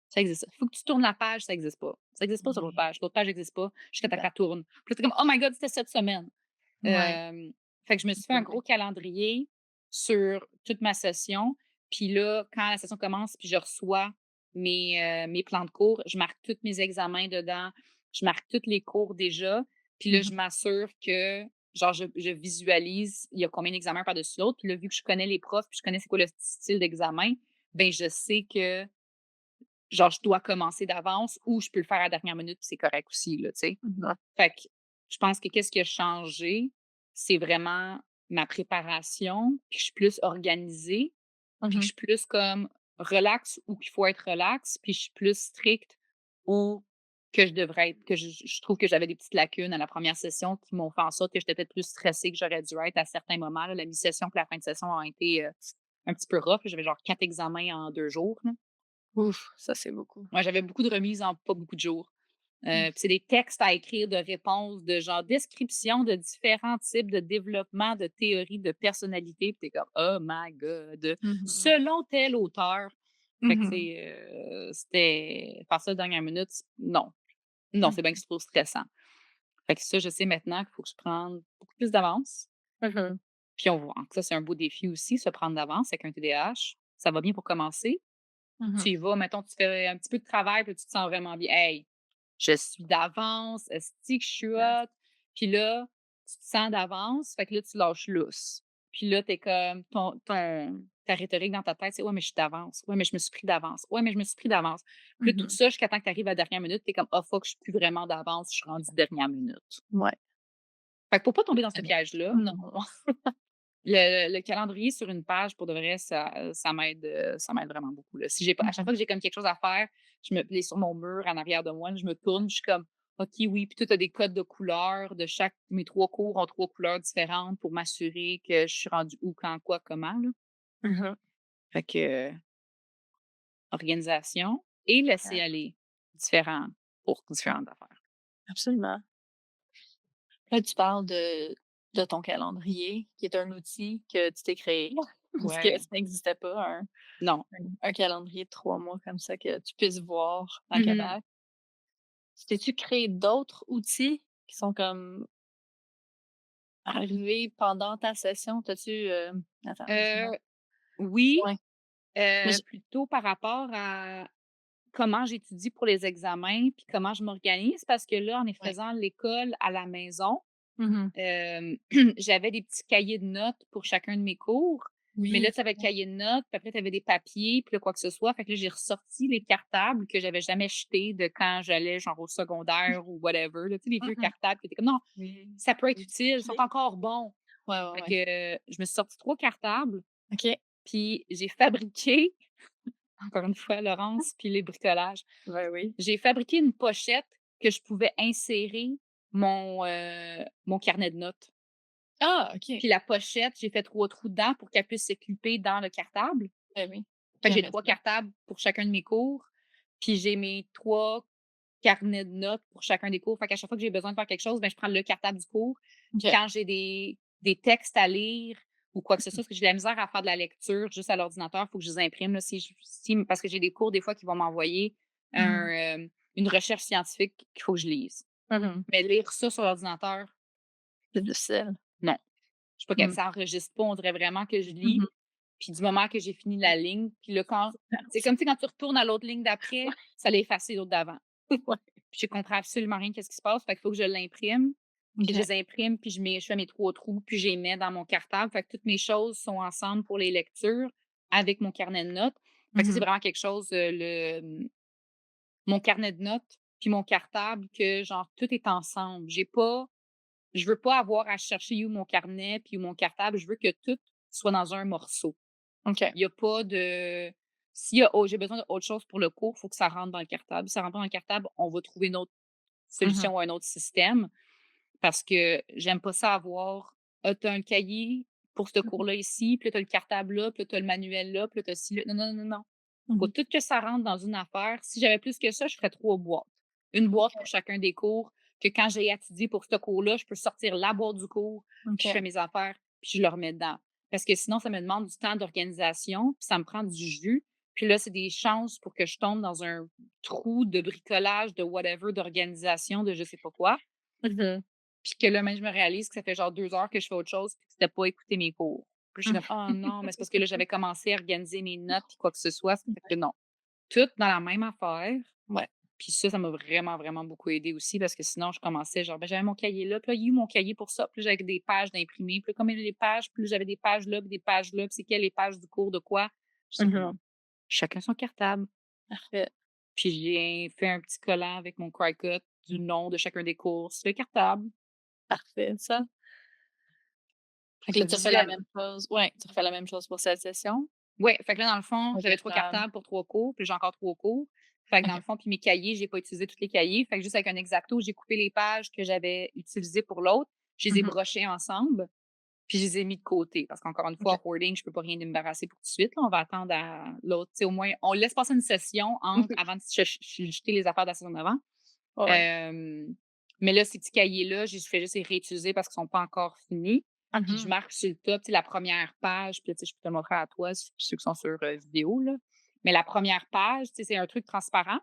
Speaker 2: Ça existe. Faut que tu tournes la page, ça existe pas. Ça existe pas sur l'autre
Speaker 1: Ouais.
Speaker 2: page. L'autre page existe pas jusqu'à temps que
Speaker 1: Ben,
Speaker 2: tu tournes. Puis là, tu comme: «Oh my god, c'était cette semaine».
Speaker 1: ouais.
Speaker 2: Fait que je me suis fait un
Speaker 1: Ouais.
Speaker 2: gros calendrier sur toute ma session. Puis là, quand la session commence, puis je reçois mes plans de cours, je marque tous mes examens dedans, je marque tous les cours déjà. Puis là,
Speaker 1: Mmh
Speaker 2: je
Speaker 1: mh.
Speaker 2: m'assure que, genre, je visualise il y a combien d'examens par-dessus l'autre. Puis là, vu que je connais les profs, puis je connais c'est quoi le style d'examen, ben je sais que, genre, je dois commencer d'avance ou je peux le faire à la dernière minute, puis c'est correct aussi, là, tu sais?
Speaker 1: Mmh.
Speaker 2: Fait que je pense que qu'est-ce qui a changé, c'est vraiment ma préparation, puis je suis plus organisée, puis je
Speaker 1: Mmh.
Speaker 2: suis plus comme relax où qu'il faut être relax, puis je suis plus stricte où que je devrais être que je trouve que j'avais des petites lacunes à la première session qui m'ont fait en sorte que j'étais peut-être plus stressée que j'aurais dû être à certains moments, là. La mi-session puis la fin de session ont été, un petit peu rough. J'avais genre 4 examens en 2 jours, là.
Speaker 1: Ouf, ça, c'est beaucoup.
Speaker 2: Ouais, j'avais beaucoup de remises en pas beaucoup de jours.
Speaker 1: Mmh.
Speaker 2: Puis c'est des textes à écrire de réponses, de genre description de différents types de développement de théories de personnalité, puis tu comme: «Oh my god!
Speaker 1: Mmh mh.
Speaker 2: Selon tel auteur». Fait que
Speaker 1: Mmh.
Speaker 2: c'est, c'était faire ça dernière minute, non, non, c'est bien que
Speaker 1: Mmh.
Speaker 2: c'est trop stressant. Fait que ça, je sais maintenant qu'il faut que je prenne beaucoup plus d'avance,
Speaker 1: Mmh.
Speaker 2: puis on voit que ça, c'est un beau défi aussi, se prendre d'avance avec un TDAH. Ça va bien pour commencer.
Speaker 1: Mmh.
Speaker 2: Tu y vas, mettons, tu fais un petit peu de travail, puis tu te sens vraiment bien. «Hey, je suis d'avance, esti que je suis
Speaker 1: Ouais.
Speaker 2: hot». Puis là, tu te sens d'avance, fait que là, tu lâches lousse. Puis là, tu es comme ta rhétorique dans ta tête, c'est: «Ouais, mais je suis d'avance. Ouais, mais je me suis pris d'avance. Ouais, mais je me suis pris d'avance». Puis là, tout
Speaker 1: Mmh.
Speaker 2: ça jusqu'à temps que tu arrives à la dernière minute, tu es comme: «Ah fuck, je suis plus vraiment d'avance, je suis rendue dernière minute».
Speaker 1: Ouais.
Speaker 2: Fait que pour pas tomber dans ce
Speaker 1: Tellement.
Speaker 2: piège-là,
Speaker 1: Non.
Speaker 2: le calendrier sur une page, pour de vrai, ça m'aide vraiment beaucoup, là. Si j'ai pas à chaque
Speaker 1: Mmh.
Speaker 2: fois que j'ai comme quelque chose à faire, je me il est sur mon mur en arrière de moi, je me tourne, je suis comme: «OK, oui», puis tout a des codes de couleurs de chaque mes 3 cours ont 3 couleurs différentes pour m'assurer que je suis rendue où, quand, quoi, comment, là.
Speaker 1: Mmh.
Speaker 2: Fait que, organisation et laisser
Speaker 1: Ouais,
Speaker 2: aller différents pour différentes affaires.
Speaker 1: absolument. Là, tu parles de ton calendrier, qui est un outil que tu t'es créé, parce que
Speaker 2: Ouais.
Speaker 1: ça n'existait pas
Speaker 2: Non.
Speaker 1: un calendrier de 3 mois comme ça que tu puisses voir en
Speaker 2: Mmh.
Speaker 1: Québec. T'es-tu créé d'autres outils qui sont comme arrivés pendant ta session? Attends, laisse-moi
Speaker 2: Oui,
Speaker 1: ouais, mais j
Speaker 2: plutôt par rapport à comment j'étudie pour les examens, puis comment je m'organise parce que là, en y
Speaker 1: ouais.
Speaker 2: faisant l'école à la maison,
Speaker 1: Mmh.
Speaker 2: hem, j'avais des petits cahiers de notes pour chacun de mes cours, mais là,
Speaker 1: Oui,
Speaker 2: tu avais le cahier de notes, puis après tu avais des papiers, puis là, quoi que ce soit. Fait que là, j'ai ressorti les cartables que j'avais jamais jetés de quand j'allais genre au secondaire ou whatever, là, tu sais, les vieux
Speaker 1: mmh.
Speaker 2: cartables qui étaient comme: «Non,
Speaker 1: Oui,
Speaker 2: ça peut être
Speaker 1: les
Speaker 2: utile, ils sont
Speaker 1: clés.
Speaker 2: encore bons».
Speaker 1: Ouais, ouais,
Speaker 2: Fait
Speaker 1: ouais.
Speaker 2: que, je me suis sorti 3 cartables,
Speaker 1: OK.
Speaker 2: puis j'ai fabriqué, encore une fois, Laurence, puis les bricolages.
Speaker 1: Ben oui.
Speaker 2: J'ai fabriqué une pochette que je pouvais insérer mon carnet de notes.
Speaker 1: Ah, OK.
Speaker 2: Puis la pochette, j'ai fait 3 trous dedans pour qu'elle puisse se clipper dans le cartable.
Speaker 1: Ben oui.
Speaker 2: Fait que j'ai
Speaker 1: Carré
Speaker 2: 3 cartables pour chacun de mes cours, puis j'ai mes 3 carnets de notes pour chacun des cours. Fait qu'à chaque fois que j'ai besoin de faire quelque chose, ben, je prends le cartable du cours. Puis
Speaker 1: OK.
Speaker 2: quand j'ai des textes à lire ou quoi que ce soit, parce que j'ai de la misère à faire de la lecture juste à l'ordinateur, il faut que je les imprime, là, parce que j'ai des cours des fois qui vont m'envoyer
Speaker 1: Mmh.
Speaker 2: une recherche scientifique qu'il faut que je lise.
Speaker 1: Mmh.
Speaker 2: Mais lire ça sur l'ordinateur,
Speaker 1: C'est difficile.
Speaker 2: non. Je suis pas cap
Speaker 1: Mmh.
Speaker 2: ça enregistre pas, on dirait vraiment que je
Speaker 1: Mmh
Speaker 2: lis,
Speaker 1: mh.
Speaker 2: puis du moment que j'ai fini la ligne, puis là, quand c'est comme, tu sais, quand tu retournes à l'autre ligne d'après, ça l'a effacé l'autre d'avant.
Speaker 1: Ouais.
Speaker 2: Puis je comprends absolument rien qu'est-ce qui se passe, fait qu'il faut que je l'imprime, puis je
Speaker 1: OK.
Speaker 2: les imprime, puis je fais mes 3 trous, puis je les mets dans mon cartable, fait que toutes mes choses sont ensemble pour les lectures avec mon carnet de notes. Fait que ça, c'est
Speaker 1: Mmh.
Speaker 2: vraiment quelque chose, mon carnet de notes puis mon cartable que genre tout est ensemble. Je veux pas avoir à chercher où mon carnet puis où mon cartable, je veux que tout soit dans un morceau.
Speaker 1: OK.
Speaker 2: Il y a pas de s'il y a j'ai besoin d'autre chose pour le cours, il faut que ça rentre dans le cartable. Si ça rentre pas dans le cartable, on va trouver une autre
Speaker 1: Mmh.
Speaker 2: solution ou un autre système parce que j'aime pas ça avoir, tu as un cahier pour ce
Speaker 1: Mmh.
Speaker 2: cours-là ici, puis là, tu as le cartable là, puis là, tu as le manuel là, puis là, tu as ci, là. Non, non, non, non. Faut
Speaker 1: Mmh.
Speaker 2: tout que ça rentre dans une affaire. Si j'avais plus que ça, je ferais 3 boîtes. Une boîte pour
Speaker 1: OK,
Speaker 2: chacun des cours, que quand j'ai étudié pour ce cours-là, je peux sortir la boîte du cours, puis je
Speaker 1: OK.
Speaker 2: fais mes affaires, puis je le remets dedans. Parce que sinon, ça me demande du temps d'organisation, puis ça me prend du jus. Puis là, c'est des chances pour que je tombe dans un trou de bricolage, de whatever, d'organisation, de je sais pas quoi.
Speaker 1: Mmh
Speaker 2: Puis que là, même, je me réalise que ça fait genre 2 heures que je fais autre chose, puis que c'était pas écouter mes cours. Puis je suis comme: «Oh non», mais c'est parce que là, j'avais commencé à organiser mes notes puis quoi que ce soit, ça fait que non. Tout dans la même affaire.
Speaker 1: Ouais.
Speaker 2: Puis ça m'a vraiment, vraiment beaucoup aidé aussi parce que sinon, je commençais genre, ben, j'avais mon cahier là, puis là, il y a eu mon cahier pour ça, puis là, j'avais des pages d'imprimés, puis là, combien de pages, puis là, j'avais des pages là, puis des pages là, puis c'est quelles les pages du cours de quoi? J'étais comme:
Speaker 1: Mmh
Speaker 2: «Chacun son cartable».
Speaker 1: Parfait,
Speaker 2: Puis j'ai fait un petit collant avec mon Cricut du nom de chacun des cours sur le cartable
Speaker 1: parfait ça.
Speaker 2: pour
Speaker 1: Fait que
Speaker 2: se
Speaker 1: là, tu refais la
Speaker 2: visuel
Speaker 1: même chose ouais, tu refais la même chose pour cette session?
Speaker 2: ouais, fait que là, dans le fond,
Speaker 1: Au
Speaker 2: j'avais 3
Speaker 1: cartable.
Speaker 2: cartables pour 3 cours, puis j'ai encore 3 cours. Fait que dans
Speaker 1: OK.
Speaker 2: le fond, puis mes cahiers, j'ai pas utilisé tous les cahiers. Fait que juste avec un X-Acto, j'ai coupé les pages que j'avais utilisées pour l'autre, je les ai
Speaker 1: Mmh
Speaker 2: brochées ensemble, puis je les ai mis de côté. Parce qu'encore une
Speaker 1: OK.
Speaker 2: fois, hoarding, je peux pas rien débarrasser pour tout de suite, là. On va attendre à l'autre. Tu sais, au moins, on laisse passer une session entre
Speaker 1: Oui.
Speaker 2: avant de jeter les affaires de la session d'avant.
Speaker 1: Ouais, ouais.
Speaker 2: Hem, mais là, ces petits cahiers-là, je fais juste les réutiliser parce qu'ils sont pas encore finis. Puis je
Speaker 1: Mmh
Speaker 2: marque sur le top, tu sais, la première page, puis là, tu sais, je peux te le montrer à toi, ceux qui sont sur, vidéo, là. Mais la première page, tu sais, c'est un truc transparent.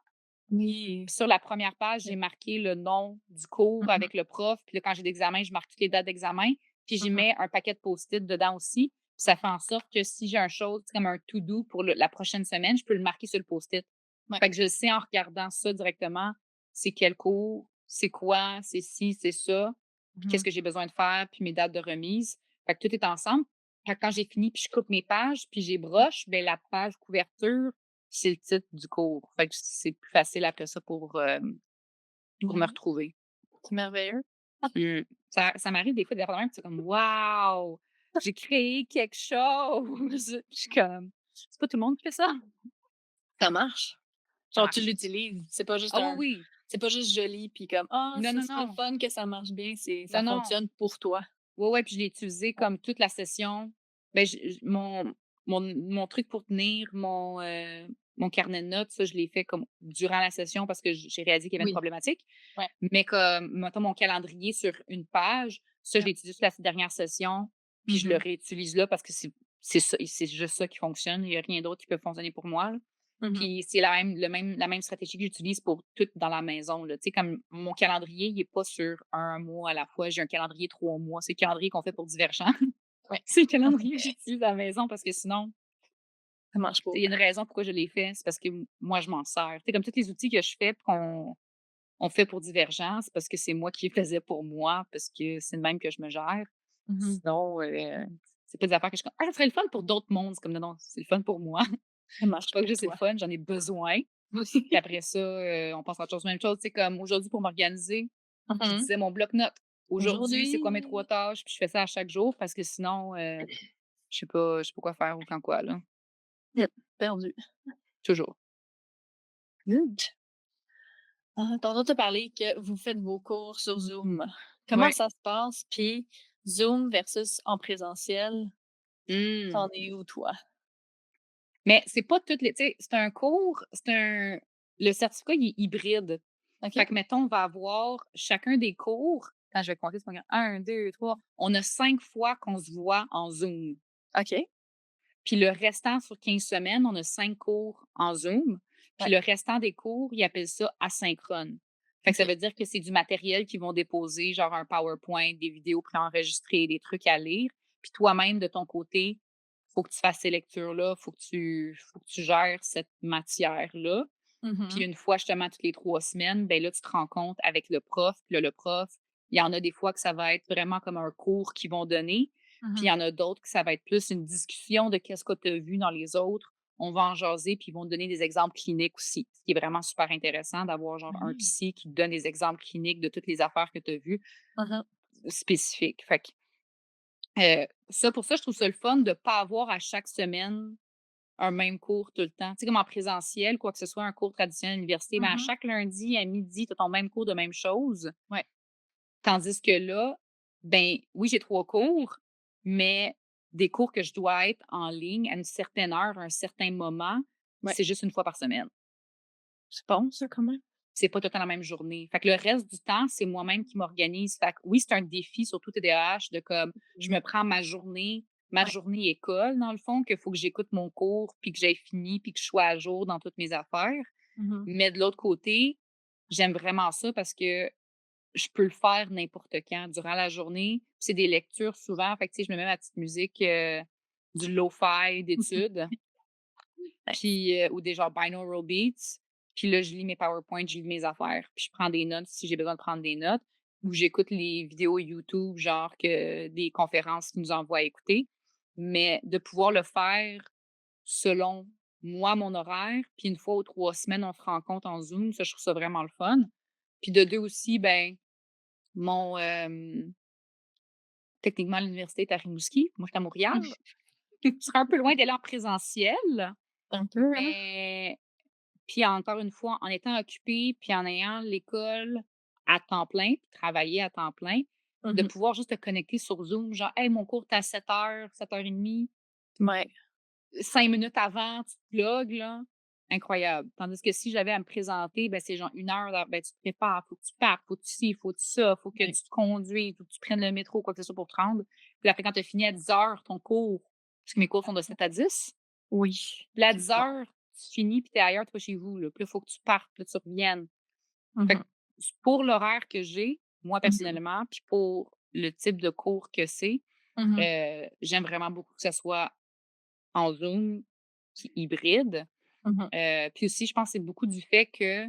Speaker 1: Oui.
Speaker 2: Puis sur la première page, j'ai
Speaker 1: OK.
Speaker 2: marqué le nom du cours
Speaker 1: Mmh
Speaker 2: avec le prof. Puis là, quand j'ai d'examen, je marque toutes les dates d'examen. Puis j'y
Speaker 1: mh.
Speaker 2: mets un paquet de post-it dedans aussi. Puis ça fait en sorte que si j'ai un chose, tu sais, comme un to do pour la prochaine semaine, je peux le marquer sur le post-it.
Speaker 1: Ouais.
Speaker 2: Fait que je sais en regardant ça directement, c'est quel cours, c'est quoi, c'est ci, c'est ça, puis qu'est-ce
Speaker 1: Mmh
Speaker 2: que j'ai besoin de faire, puis mes dates de remise. Fait que tout est ensemble. Fait que quand j'ai fini, puis je coupe mes pages, puis j'ai broche, ben la page couverture, c'est le titre du cours. Fait que c'est plus facile après ça pour me
Speaker 1: Ouais,
Speaker 2: retrouver.
Speaker 1: c'est merveilleux.
Speaker 2: Mmh. Ça m'arrive des fois d'être de même, puis c'est comme: «Waouh! J'ai créé quelque chose!» Je suis comme: «C'est pas tout le monde qui fait ça?»
Speaker 1: Ça marche.
Speaker 2: Ça
Speaker 1: Genre tu
Speaker 2: marche.
Speaker 1: l'utilises, c'est pas juste
Speaker 2: Ah oui,
Speaker 1: un
Speaker 2: oui.
Speaker 1: c'est pas juste joli puis comme: «Ah
Speaker 2: Non,
Speaker 1: ça
Speaker 2: non,
Speaker 1: serait le
Speaker 2: non.
Speaker 1: fun que ça marche bien», ça
Speaker 2: Non, non.
Speaker 1: fonctionne pour toi.
Speaker 2: Ouais, ouais, puis je l'ai utilisé
Speaker 1: Ouais.
Speaker 2: comme toute la session. Ben, mon truc pour tenir mon carnet de notes, ça, je l'ai fait comme durant la session parce que j'ai réalisé qu'il y avait une
Speaker 1: Oui.
Speaker 2: problématique.
Speaker 1: Ouais.
Speaker 2: Mais comme, mettons, mon calendrier sur une page, ça, je
Speaker 1: Ouais.
Speaker 2: l'ai utilisé sur la dernière session, puis je le
Speaker 1: Mmh
Speaker 2: réutilise là parce que c'est ça, c'est juste ça qui fonctionne. Il y a rien d'autre qui peut fonctionner pour moi, là.
Speaker 1: Mmh
Speaker 2: Puis c'est la même stratégie que j'utilise pour tout dans la maison, là. Tu sais, comme mon calendrier, il est pas sur un mois à la fois, j'ai un calendrier 3 mois. C'est le calendrier qu'on fait pour Divergent.
Speaker 1: Ouais.
Speaker 2: C'est le calendrier que j'utilise à la maison parce que sinon,
Speaker 1: Ça marche pas.
Speaker 2: il y a une raison pourquoi je l'ai fait, c'est parce que moi je m'en sers. Tu sais, comme tous les outils que je fais qu'on fait pour Divergent, c'est parce que c'est moi qui les faisais pour moi, parce que c'est de même que je me gère.
Speaker 1: Mmh
Speaker 2: Sinon, c'est pas des affaires que je suis comme: «Ah, ça serait le fun pour d'autres mondes». C'est comme: «Non, non, c'est le fun pour moi».
Speaker 1: Ça
Speaker 2: C'est
Speaker 1: marche
Speaker 2: pas que
Speaker 1: pour
Speaker 2: juste c'est le
Speaker 1: toi.
Speaker 2: fun, j'en ai besoin. Puis après ça, on passe à autre chose. Même chose, tu sais, comme aujourd'hui pour m'organiser,
Speaker 1: Mmh
Speaker 2: j'utilisais mon bloc-notes. Aujourd'hui, c'est quoi mes 3
Speaker 1: Aujourd'hui,
Speaker 2: tâches? Puis je fais ça à chaque jour parce que sinon, je sais pas quoi faire ou quand quoi, là.
Speaker 1: yep, perdu.
Speaker 2: Toujours.
Speaker 1: Good. Tantôt tu as parlé que vous faites vos cours sur Zoom. Comment
Speaker 2: Ouais.
Speaker 1: ça se passe? Puis Zoom versus en présentiel,
Speaker 2: Mmh.
Speaker 1: tu es où toi?
Speaker 2: Mais c'est pas toutes les tu sais, c'est un cours, le certificat, il est hybride. Fait
Speaker 1: OK?
Speaker 2: que mettons, on va avoir chacun des cours, quand je vais compter, c'est pas grave, 1, 2, 3, on a 5 fois qu'on se voit en Zoom.
Speaker 1: OK.
Speaker 2: Puis le restant sur 15 semaines, on a 5 cours en Zoom. Puis
Speaker 1: Ouais.
Speaker 2: le restant des cours, ils appellent ça asynchrone. Fait que ça
Speaker 1: OK.
Speaker 2: veut dire que c'est du matériel qu'ils vont déposer, genre un PowerPoint, des vidéos préenregistrées, des trucs à lire. Puis toi-même, de ton côté, faut que tu fasses ces lectures-là, faut que tu gères cette matière-là. Puis
Speaker 1: Mmh
Speaker 2: une fois, justement, toutes les 3 semaines, ben là, tu te rends compte avec le prof. Puis là, le prof, il y en a des fois que ça va être vraiment comme un cours qu'ils vont donner. Puis il y
Speaker 1: Mmh
Speaker 2: en a d'autres que ça va être plus une discussion de qu'est-ce que tu as vu dans les autres. On va en jaser, puis ils vont te donner des exemples cliniques aussi. Ce qui est vraiment super intéressant d'avoir genre un
Speaker 1: Oui.
Speaker 2: psy qui te donne des exemples cliniques de toutes les affaires que tu as vues
Speaker 1: Mmh
Speaker 2: spécifiques. Fait que ça, pour ça, je trouve ça le fun de pas avoir à chaque semaine un même cours tout le temps. Tu sais, comme en présentiel, quoi que ce soit, un cours traditionnel à l'université, mais à
Speaker 1: Mmh
Speaker 2: chaque lundi à midi, tu as ton même cours de même chose.
Speaker 1: Ouais.
Speaker 2: Tandis que là, ben oui, j'ai 3 cours, mais des cours que je dois être en ligne à une certaine heure, à un certain moment,
Speaker 1: Ouais.
Speaker 2: c'est juste une fois par semaine.
Speaker 1: C'est bon ça quand même.
Speaker 2: c'est pas tout le temps la même journée. Fait que le reste du temps, c'est moi-même qui m'organise. Fait que oui, c'est un défi, surtout TDAH, de comme je
Speaker 1: Mmh.
Speaker 2: me prends ma
Speaker 1: Ouais.
Speaker 2: journée école, dans le fond, qu'il faut que j'écoute mon cours, puis que j'ai fini, puis que je sois à jour dans toutes mes affaires.
Speaker 1: Mmh.
Speaker 2: Mais de l'autre côté, j'aime vraiment ça parce que je peux le faire n'importe quand durant la journée. C'est des lectures souvent, fait que, tu sais, je me mets ma petite musique, du lo-fi d'études,
Speaker 1: Nice.
Speaker 2: puis, ou des genres binaural beats, puis là, je lis mes PowerPoint, je lis mes affaires, puis je prends des notes si j'ai besoin de prendre des notes ou j'écoute les vidéos YouTube, genre que des conférences qui nous envoient à écouter. Mais de pouvoir le faire selon moi, mon horaire, puis une fois ou 3 semaines, on se rencontre en Zoom, ça, je trouve ça vraiment le fun. Puis de 2 aussi, ben, mon, techniquement, l'université est à Rimouski, moi, je suis à Montréal. Ce serait un peu loin d'aller en présentiel,
Speaker 1: Un peu, hein?
Speaker 2: mais puis encore une fois, en étant occupée, puis en ayant l'école à temps plein, puis travailler à temps plein, de
Speaker 1: Mmh.
Speaker 2: pouvoir juste te connecter sur Zoom, genre: «Hey, mon cours est à 7 heures, 7:30,
Speaker 1: Ouais.
Speaker 2: 5 minutes avant, tu te plugues, là». Incroyable. Tandis que si j'avais à me présenter, ben, c'est genre 1 heure, ben, tu te prépares, faut que tu partes, faut que tu ci, faut que tu ça, faut que
Speaker 1: Ouais.
Speaker 2: tu te conduises, faut que tu prennes le métro, quoi que ce soit pour te rendre. Puis après, quand tu as fini à 10 heures ton cours, parce que mes cours sont de 7 à 10,
Speaker 1: Oui.
Speaker 2: puis à
Speaker 1: C'est
Speaker 2: dix
Speaker 1: bon.
Speaker 2: heures tu finis, puis tu es ailleurs, tu es pas chez vous, là. Puis là, il faut que tu partes, puis là, tu reviennes. Fait que
Speaker 1: Mmh.
Speaker 2: pour l'horaire que j'ai, moi,
Speaker 1: Mmh.
Speaker 2: personnellement, puis pour le type de cours que c'est,
Speaker 1: Mmh.
Speaker 2: j'aime vraiment beaucoup que ça soit en Zoom, puis hybride.
Speaker 1: Mmh.
Speaker 2: Puis aussi, je pense que c'est beaucoup du fait que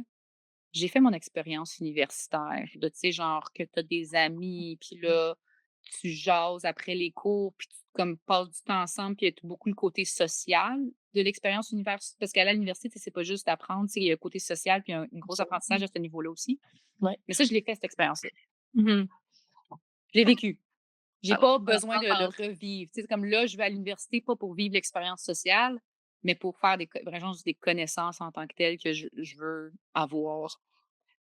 Speaker 2: j'ai fait mon expérience universitaire, de, tu sais, genre que tu as des amis, puis là, tu jases après les cours, puis tu comme passes du temps ensemble, puis il y a beaucoup le côté social de l'expérience universitaire. Parce qu'à l'université, tu sais, c'est pas juste apprendre, tu sais, il y a le côté social, puis un gros apprentissage à
Speaker 1: Absolument.
Speaker 2: ce niveau-là aussi.
Speaker 1: Ouais.
Speaker 2: Mais ça, je l'ai fait, cette expérience-là.
Speaker 1: Mmh.
Speaker 2: Je l'ai vécu. J'ai
Speaker 1: Ah ouais,
Speaker 2: pas
Speaker 1: on
Speaker 2: besoin de le
Speaker 1: entend.
Speaker 2: revivre. Tu sais, c'est comme là, je vais à l'université pas pour vivre l'expérience sociale, mais pour faire vraiment juste des connaissances en tant que telles que je veux avoir.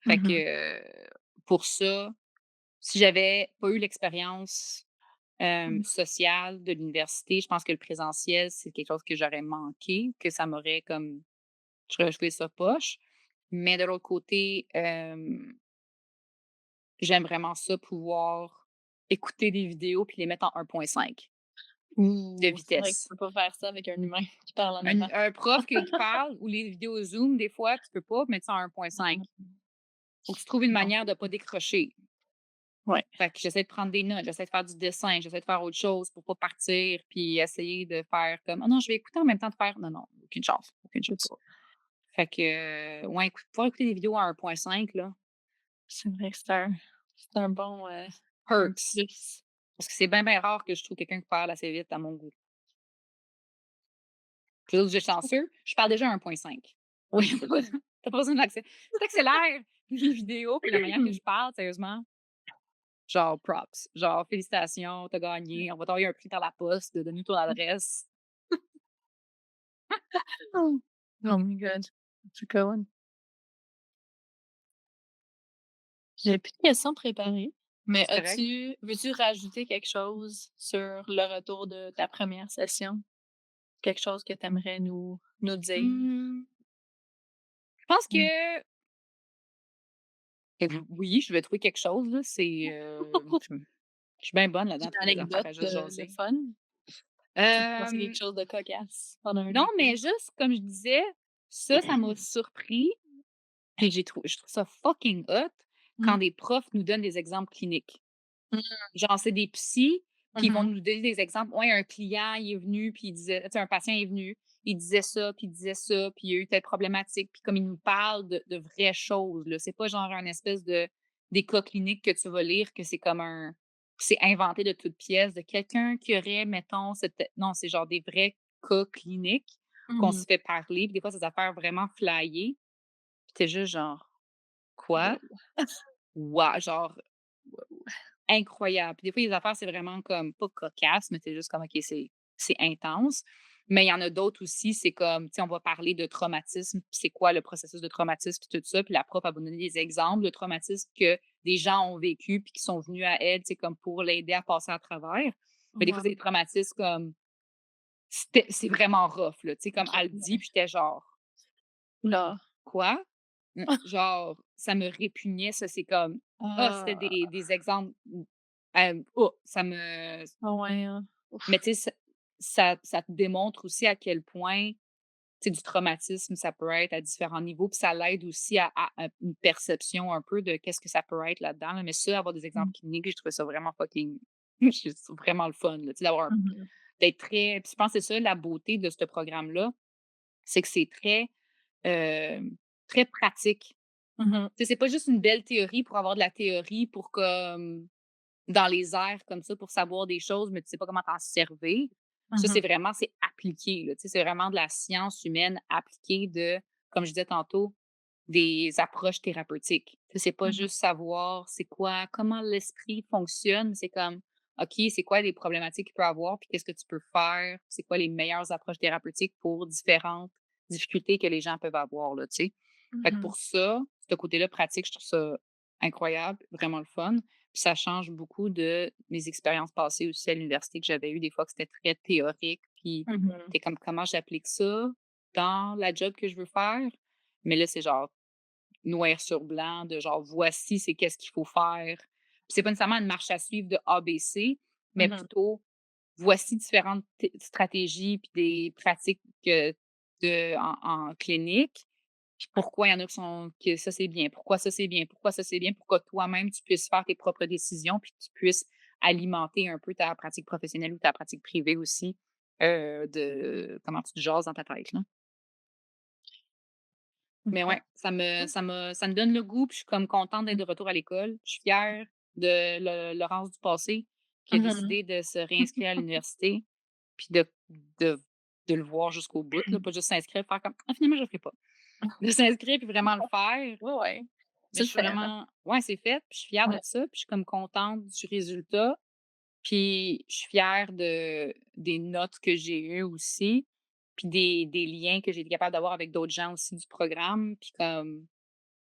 Speaker 2: Fait que,
Speaker 1: Mmh.
Speaker 2: pour ça, si j'avais pas eu l'expérience,
Speaker 1: Mmh.
Speaker 2: sociale de l'université, je pense que le présentiel, c'est quelque chose que j'aurais manqué, que ça m'aurait comme j'aurais trouvé ça poche. Mais de l'autre côté, j'aime vraiment ça pouvoir écouter des vidéos puis les mettre en 1.5 de
Speaker 1: Ouh, c'est vrai que tu
Speaker 2: vitesse.
Speaker 1: peux pas faire ça avec un humain qui parle en
Speaker 2: Un
Speaker 1: avant.
Speaker 2: un prof qui parle ou les vidéos Zoom, des fois, tu peux pas mettre ça en 1.5.
Speaker 1: Mmh.
Speaker 2: Faut que tu trouves une
Speaker 1: Non.
Speaker 2: manière de pas décrocher.
Speaker 1: Ouais.
Speaker 2: Fait que j'essaie de prendre des notes, j'essaie de faire du dessin, j'essaie de faire autre chose pour pas partir puis essayer de faire comme: «Oh non, je vais écouter en même temps de faire» non, non, aucune chance, aucune
Speaker 1: C'est
Speaker 2: chance.
Speaker 1: pas.
Speaker 2: Fait que, ouais, pouvoir écouter des vidéos à 1.5 là,
Speaker 1: C'est vrai que c'est un bon, un
Speaker 2: perks.
Speaker 1: plus.
Speaker 2: Parce que c'est bien rare que je trouve quelqu'un qui parle assez vite à mon goût. Puis là où je suis chanceux, je parle déjà à 1.5.
Speaker 1: Oui.
Speaker 2: Tu pas tu pas besoin d'accès. Si tu accélères les vidéos puis la manière que je parle, sérieusement, genre props. Genre félicitations, tu as gagné, on va t'envoyer un prix par la poste, donne-nous ton adresse.
Speaker 1: Oh oh my god. C'est cool. J'ai plus de questions préparées, mais
Speaker 2: C'est correct?
Speaker 1: veux-tu rajouter quelque chose sur le retour de ta première session? Quelque chose que tu aimerais nous dire?
Speaker 2: Mmh, je pense
Speaker 1: Mmh.
Speaker 2: que oui, je vais trouver quelque chose là, c'est, je suis bien bonne là-dedans à
Speaker 1: Une
Speaker 2: trouver des affaires
Speaker 1: anecdote
Speaker 2: à juste
Speaker 1: de
Speaker 2: jaser.
Speaker 1: fun? Tu t'es passé
Speaker 2: Hem,
Speaker 1: quelque chose de cocasse pendant un
Speaker 2: non,
Speaker 1: été?
Speaker 2: mais juste comme je disais, ça m'a surpris, puis je trouve ça fucking hot
Speaker 1: Mmh.
Speaker 2: quand des profs nous donnent des exemples cliniques.
Speaker 1: Mmh.
Speaker 2: Genre, c'est des psys, puis ils vont
Speaker 1: Mmh.
Speaker 2: nous donner des exemples. Ouais, un client, il est venu, puis il disait, tu sais, un patient est venu, il disait ça, puis il disait ça, puis il y a eu telle problématique, puis comme il nous parle de vraies choses, là. C'est pas genre un espèce de des cas cliniques que tu vas lire, que c'est comme un c'est inventé de toutes pièces, de quelqu'un qui aurait, mettons, cette non, c'est genre des vrais cas cliniques qu'on
Speaker 1: Mmh.
Speaker 2: se fait parler, puis des fois, c'est des affaires vraiment flyées, puis tu juste genre: «Quoi?
Speaker 1: Wow.
Speaker 2: Wow!» Genre incroyable. Puis des fois, les affaires, c'est vraiment comme pas cocasse, mais c'est juste comme OK, c'est intense. Mais il y en a d'autres aussi, c'est comme, tu sais, on va parler de traumatisme, puis c'est quoi le processus de traumatisme, puis tout ça. Puis la prof, elle va donner des exemples de traumatismes que des gens ont vécu, puis qui sont venus à elle, tu sais, comme pour l'aider à passer à travers. Mais des fois, c'est des
Speaker 1: Wow.
Speaker 2: traumatismes comme, c'est vraiment rough, là, tu sais, comme
Speaker 1: OK,
Speaker 2: elle le dit,
Speaker 1: ouais.
Speaker 2: puis j'étais genre,
Speaker 1: Là,
Speaker 2: quoi? genre, ça me répugnait, ça, c'est comme c'était
Speaker 1: Ah,
Speaker 2: des exemples, oh, ça me
Speaker 1: ah ouais, hein.
Speaker 2: mais
Speaker 1: Ouf.
Speaker 2: tu sais, ça te démontre aussi à quel point, tu sais, du traumatisme, ça peut être à différents niveaux, puis ça l'aide aussi à une perception un peu de qu'est-ce que ça peut être là-dedans, là, mais ça, avoir des exemples
Speaker 1: Mmh.
Speaker 2: cliniques, j'ai trouvé ça vraiment fucking je trouve vraiment le fun, là, tu sais,
Speaker 1: Mmh.
Speaker 2: d'être très puis je pense que c'est ça la beauté de ce programme-là, c'est que c'est très, très pratique.
Speaker 1: Mmh.
Speaker 2: Tu sais, c'est pas juste une belle théorie pour avoir de la théorie pour comme dans les airs comme ça pour savoir des choses, mais tu sais pas comment t'en servir. Ça,
Speaker 1: Mmh.
Speaker 2: c'est appliqué, là, tu sais, c'est vraiment de la science humaine appliquée de, comme je disais tantôt, des approches thérapeutiques. Tu sais, c'est pas
Speaker 1: Mmh.
Speaker 2: juste savoir c'est quoi comment l'esprit fonctionne, c'est comme, OK, c'est quoi les problématiques qu'il peut avoir, puis qu'est-ce que tu peux faire? C'est quoi les meilleures approches thérapeutiques pour différentes difficultés que les gens peuvent avoir, là, tu sais? Fait que
Speaker 1: Mmh.
Speaker 2: pour ça, ce côté-là pratique, je trouve ça incroyable, vraiment le fun. Puis ça change beaucoup de mes expériences passées aussi à l'université que j'avais eues, des fois que c'était très théorique, puis
Speaker 1: Mmh.
Speaker 2: tu comme: «Comment j'applique ça dans la job que je veux faire?» Mais là, c'est genre noir sur blanc de genre: «Voici c'est qu'est-ce qu'il faut faire». Puis c'est pas nécessairement une marche à suivre de ABC, mais
Speaker 1: Mmh.
Speaker 2: plutôt voici différentes stratégies puis des pratiques en clinique, puis pourquoi il y en a que ça c'est bien, pourquoi ça c'est bien, pourquoi ça c'est bien, pour que toi-même tu puisses faire tes propres décisions, puis que tu puisses alimenter un peu ta pratique professionnelle ou ta pratique privée aussi, de comment tu te jases dans ta tête, là. Mais
Speaker 1: OK.
Speaker 2: ouais, ça me donne le goût, puis je suis comme contente d'être de retour à l'école. Je suis fière de Laurence du passé qui a
Speaker 1: Mmh.
Speaker 2: décidé de se réinscrire à l'université, puis de de le voir jusqu'au bout, là, pas juste s'inscrire, faire comme: «Ah finalement je le ferai pas». De s'inscrire puis vraiment le faire.
Speaker 1: Ouais, ouais.
Speaker 2: Mais
Speaker 1: Tu
Speaker 2: je
Speaker 1: le
Speaker 2: suis
Speaker 1: fais, là.
Speaker 2: vraiment ouais, c'est fait, puis je suis fière de
Speaker 1: Ouais.
Speaker 2: ça, puis je suis comme contente du résultat, puis je suis fière des notes que j'ai eues aussi, puis des liens que j'ai été capable d'avoir avec d'autres gens aussi du programme, puis comme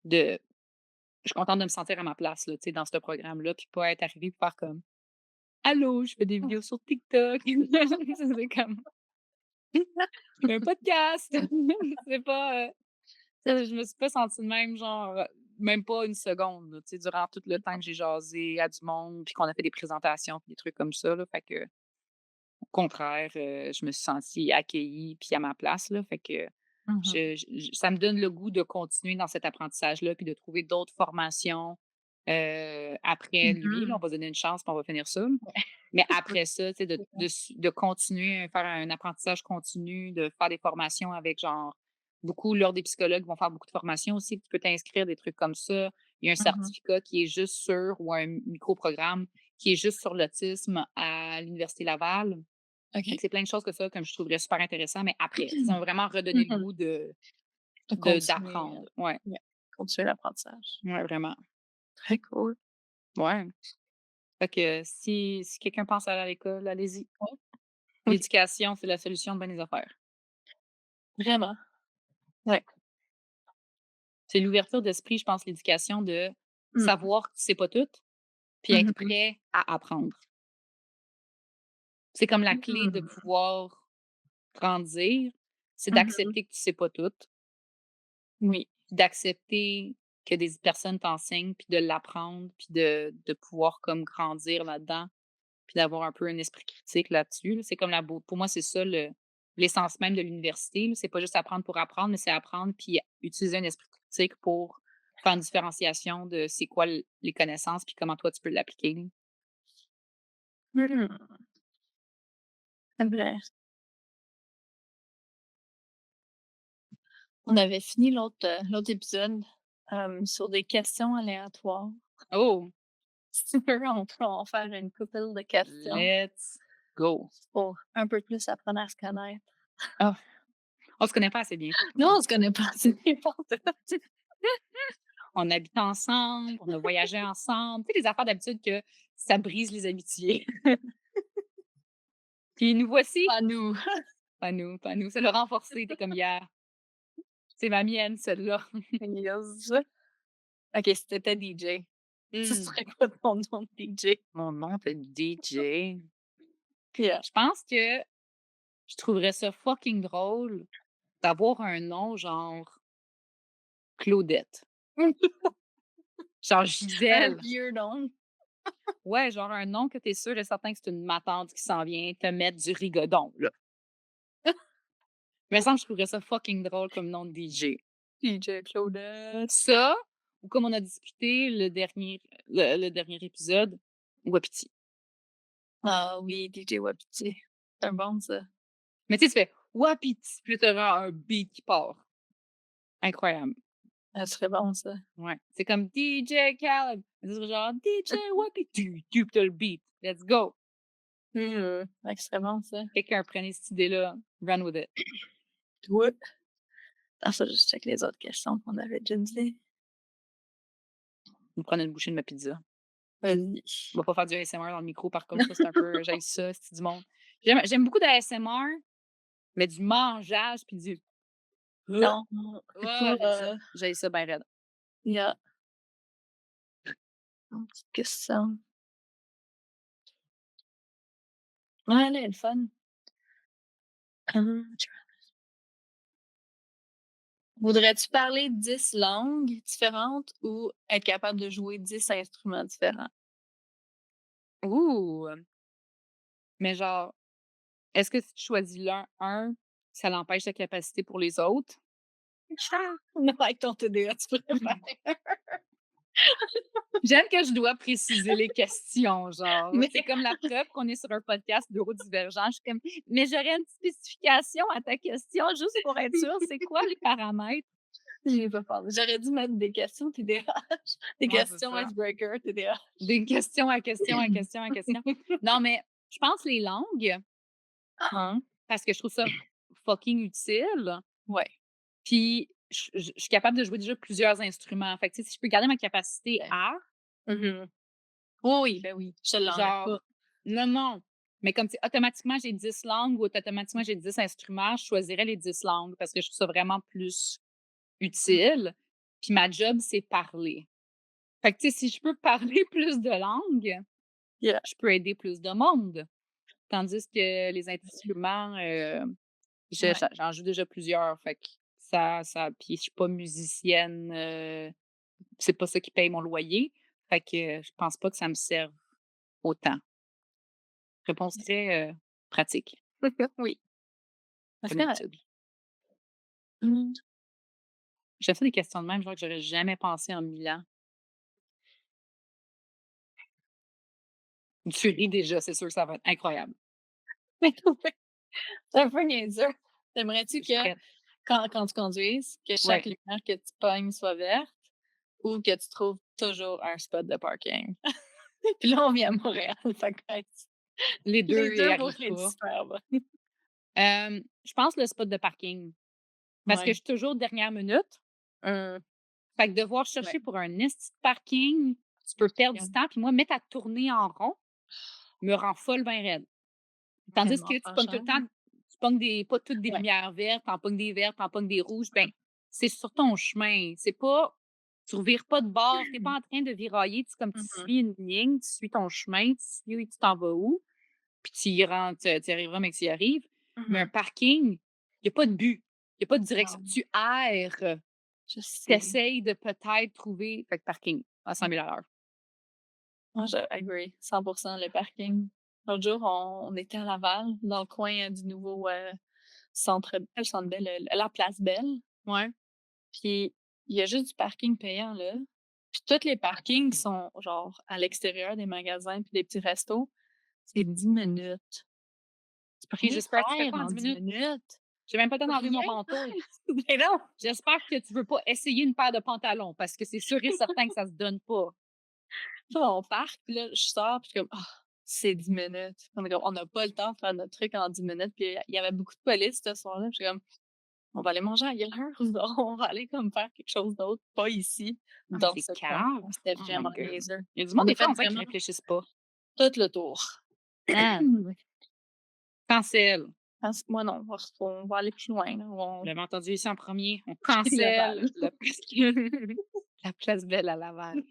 Speaker 2: de je suis contente de me sentir à ma place, là, tu sais, dans ce programme-là, puis pas être arrivée puis faire comme: «Allô, je fais des vidéos sur TikTok». C'est comme: «Je fais un podcast». C'est pas, je me suis pas sentie de même, genre, même pas une seconde, là, tu sais, durant tout le temps que j'ai jasé à du monde, puis qu'on a fait des présentations, puis des trucs comme ça, là. Fait que, au contraire, je me suis sentie accueillie puis à ma place, là. Fait que
Speaker 1: Mmh.
Speaker 2: ça me donne le goût de continuer dans cet apprentissage-là, puis de trouver d'autres formations, après lui, là. On
Speaker 1: Mmh.
Speaker 2: va se donner une chance, puis on va finir ça, là.
Speaker 1: Ouais.
Speaker 2: Mais après ça, tu sais, de continuer à faire un apprentissage continu, de faire des formations avec genre beaucoup lors des psychologues vont faire beaucoup de formations aussi, tu peux t'inscrire, des trucs comme ça. Il y a un
Speaker 1: Mmh.
Speaker 2: certificat qui est juste sur ou un micro-programme qui est juste sur l'autisme à l'université Laval. Fait que
Speaker 1: OK.
Speaker 2: c'est plein de choses que ça, comme je trouverais super intéressant, mais après. Ça m'a vraiment redonné le
Speaker 1: Mmh.
Speaker 2: goût
Speaker 1: De continuer,
Speaker 2: d'apprendre. Ouais,
Speaker 1: ouais, continuer l'apprentissage.
Speaker 2: ouais, vraiment.
Speaker 1: Très cool.
Speaker 2: Ouais. Fait que si quelqu'un pense à aller à l'école, allez-y.
Speaker 1: Ouais. OK.
Speaker 2: L'éducation, c'est la solution de bien des affaires.
Speaker 1: Vraiment. Ouais.
Speaker 2: C'est l'ouverture d'esprit, je pense, l'éducation, de
Speaker 1: Mmh.
Speaker 2: savoir que tu sais pas tout, puis être
Speaker 1: Mmh.
Speaker 2: prêt à apprendre. C'est comme la clé de
Speaker 1: Mmh.
Speaker 2: pouvoir grandir, c'est
Speaker 1: Mmh.
Speaker 2: d'accepter que tu sais pas tout,
Speaker 1: Oui.
Speaker 2: d'accepter que des personnes t'enseignent, puis de l'apprendre, puis de pouvoir comme grandir là-dedans, puis d'avoir un peu un esprit critique là-dessus, là. C'est comme la beau pour moi, c'est ça l'essence même de l'université, là. C'est pas juste apprendre pour apprendre, mais c'est apprendre puis utiliser un esprit critique pour faire une différenciation de c'est quoi les connaissances puis comment toi tu peux l'appliquer, là.
Speaker 1: Mmh. C'est vrai. On avait fini l'autre épisode, sur des questions aléatoires.
Speaker 2: Oh!
Speaker 1: Si tu veux, on peut en faire une couple de questions
Speaker 2: Let's go!
Speaker 1: pour un peu plus apprendre à se connaître.
Speaker 2: Ah! On se connaît pas assez bien, je
Speaker 1: Non,
Speaker 2: trouve.
Speaker 1: on se connaît pas assez bien pantoute.
Speaker 2: On habite ensemble, on a voyagé ensemble, tu sais, les affaires d'habitude que ça brise les amitiés. Puis nous voici,
Speaker 1: Pas nous.
Speaker 2: pas nous, ça l'a renforcé, tu comme: hier. C'est ma mienne celle-là».
Speaker 1: Yes. OK, si tu étais DJ, ce
Speaker 2: Mmh.
Speaker 1: serait quoi ton nom de DJ?
Speaker 2: Mon nom de DJ.
Speaker 1: Yeah.
Speaker 2: Je pense que je trouverais ça fucking drôle d'avoir un nom genre Claudette. Genre
Speaker 1: Un
Speaker 2: Gisèle.
Speaker 1: vieux nom.
Speaker 2: Ouais, genre un nom que tu es sûr et certain que c'est une ma tante qui s'en vient te mettre du rigodon, là. Il me semble que je trouverais ça fucking drôle comme nom de DJ.
Speaker 1: DJ Claudette.
Speaker 2: Ça, ou comme on a discuté le dernier épisode, Wapiti.
Speaker 1: Ah oui, DJ Wapiti. C'est un bon, ça.
Speaker 2: Mais tu sais, tu fais Wapiti, puis là, tu auras un beat qui part. Incroyable.
Speaker 1: Ça serait bon, ça.
Speaker 2: Ouais. C'est comme DJ Khaled. Mais ce serait genre DJ Wapiti. Tu puis t'as le beat. Let's go.
Speaker 1: Ouais, ça serait bon, ça.
Speaker 2: Quelqu'un prenait cette idée-là. Run with it.
Speaker 1: Ouais. Attends, ça, je check les autres questions qu'on avait déjà dit.
Speaker 2: Je me prenais une bouchée de ma pizza.
Speaker 1: Vas-y.
Speaker 2: On va pas faire du ASMR dans le micro, par contre, ça, c'est un peu. J'aille ça, c'est du monde. J'aime beaucoup d'ASMR, mais du mangeage puis du.
Speaker 1: Non, c'est
Speaker 2: Ah,
Speaker 1: pas,
Speaker 2: j'haïs ça ben raide.
Speaker 1: yeah. Une petite question. Ouais, elle est le fun. Hum, Voudrais-tu parler 10 langues différentes ou être capable de jouer 10 instruments différents?
Speaker 2: Ouh! Mais genre, est-ce que si tu choisis un, ça l'empêche ta capacité pour les autres?
Speaker 1: Non, avec ton TDA, tu pourrais faire.
Speaker 2: J'aime que je dois préciser les questions, genre.
Speaker 1: Mais
Speaker 2: C'est comme la preuve qu'on est sur un podcast neurodivergent. Je suis comme, mais j'aurais une spécification à ta question juste pour être sûre, c'est quoi les paramètres?
Speaker 1: j'y ai pas pensé. J'aurais dû mettre des questions TDAH, des
Speaker 2: Ouais, c'est
Speaker 1: questions
Speaker 2: ça.
Speaker 1: icebreaker TDAH.
Speaker 2: Des questions à questions à questions à questions. Non, mais je pense les langues,
Speaker 1: Hein?
Speaker 2: parce que je trouve ça fucking utile.
Speaker 1: Ouais.
Speaker 2: Puis je suis capable de jouer déjà plusieurs instruments. Fait que, tu sais, si je peux garder ma capacité
Speaker 1: Ouais.
Speaker 2: à,
Speaker 1: Mhm. Oui, oui, ben oui. Je te l'enlève
Speaker 2: genre,
Speaker 1: pas.
Speaker 2: non, non. Mais comme, tu sais, automatiquement, j'ai 10 langues ou automatiquement, j'ai 10 instruments, je choisirais les 10 langues parce que je trouve ça vraiment plus utile. Puis ma job, c'est parler. Fait que, tu sais, si je peux parler plus de langues,
Speaker 1: Yeah.
Speaker 2: je peux aider plus de monde. Tandis que les instruments,
Speaker 1: Ouais.
Speaker 2: j'en joue déjà plusieurs. Fait que puis je suis pas musicienne, c'est pas ça qui paye mon loyer. Fait que je pense pas que ça me serve autant. Réponse très, pratique,
Speaker 1: Oui. C'est
Speaker 2: comme
Speaker 1: correct.
Speaker 2: d'habitude.
Speaker 1: Mmh.
Speaker 2: J'ai fait des questions de même, genre que j'aurais jamais pensé en 1000 ans. Tu ris déjà, c'est sûr que ça va être incroyable.
Speaker 1: Mais oui, c'est un peu niaiseux. T'aimerais-tu
Speaker 2: Je suis
Speaker 1: que
Speaker 2: prête.
Speaker 1: quand tu conduises, que chaque
Speaker 2: Ouais.
Speaker 1: lumière que tu pognes soit verte ou que tu trouves toujours un spot de parking? Puis là, on vit à Montréal, fait que
Speaker 2: Les
Speaker 1: les
Speaker 2: 2 y
Speaker 1: 2
Speaker 2: arrivent
Speaker 1: pourraient être
Speaker 2: pas.
Speaker 1: super bons.
Speaker 2: Je pense le spot de parking parce que je
Speaker 1: Ouais.
Speaker 2: suis toujours dernière minute.
Speaker 1: Heu,
Speaker 2: Fait que devoir
Speaker 1: ouais.
Speaker 2: chercher pour un esti de parking, tu peux perdre du temps. Puis moi, mettre à tourner en rond me rend folle ben raide. Tandis que
Speaker 1: Tellement
Speaker 2: tu
Speaker 1: pas
Speaker 2: pognes tout
Speaker 1: cher.
Speaker 2: le temps tu pognes pas toutes des
Speaker 1: Ouais.
Speaker 2: lumières vertes, tu en pognes des vertes, tu en pognes des rouges, ben, c'est sur ton chemin. C'est pas tu revires pas de bord, tu es pas en train de virailler, tu comme tu
Speaker 1: Mmh.
Speaker 2: suis une ligne, tu suis ton chemin, tu suis où tu t'en vas où, puis tu y rentres, tu y arriveras, mais que tu y arrives. Mais un
Speaker 1: Mmh.
Speaker 2: parking, il y a pas de but, il y a pas de direction.
Speaker 1: Non,
Speaker 2: Tu erres,
Speaker 1: je
Speaker 2: tu
Speaker 1: sais.
Speaker 2: essayes de peut-être trouver fait que parking à 100 000 à l'heure.
Speaker 1: Moi, je agree, 100 le parking. L'autre jour, on était à Laval, dans le coin, du nouveau, centre pas le Centre Bell, la Place Belle,
Speaker 2: Ouais.
Speaker 1: puis il y a juste du parking payant, là. Puis tous les parkings sont, genre, à l'extérieur des magasins puis des petits restos, c'est 10 minutes. Tu peux
Speaker 2: Puis
Speaker 1: rien
Speaker 2: j'espère que tu fais
Speaker 1: faire
Speaker 2: quoi en
Speaker 1: en
Speaker 2: 10
Speaker 1: 10
Speaker 2: minutes?
Speaker 1: minutes.
Speaker 2: J'ai même pas le temps
Speaker 1: Tu peux
Speaker 2: d'enlever mon
Speaker 1: rien
Speaker 2: manteau.
Speaker 1: faire. Mais non!
Speaker 2: J'espère que tu veux pas essayer une paire de pantalons parce que c'est sûr et certain que ça se donne pas.
Speaker 1: Là, on parque, puis là, je sors, puis je suis comme: «Ah, c'est 10 minutes». On est comme: «On n'a pas le temps de faire notre truc en 10 minutes», puis il y avait beaucoup de police ce soir-là, puis je suis comme: «On va aller manger ailleurs ou on va aller comme faire quelque chose d'autre, pas ici,
Speaker 2: Ah, mais
Speaker 1: dans
Speaker 2: c'est
Speaker 1: ce coin».
Speaker 2: cave.
Speaker 1: C'était
Speaker 2: Oh my
Speaker 1: vraiment
Speaker 2: god.
Speaker 1: niaiseux.
Speaker 2: Il y a du
Speaker 1: On
Speaker 2: monde,
Speaker 1: a
Speaker 2: des fois,
Speaker 1: fait
Speaker 2: on dirait qu'ils
Speaker 1: vraiment
Speaker 2: réfléchissent pas.
Speaker 1: tout le tour.
Speaker 2: Hein?
Speaker 1: Oui.
Speaker 2: Cancel.
Speaker 1: Pense moi non, on va aller plus loin, là,
Speaker 2: Vous
Speaker 1: on
Speaker 2: l'avez entendu ici en premier. On
Speaker 1: Laval.
Speaker 2: cancelle la place Belle à Laval.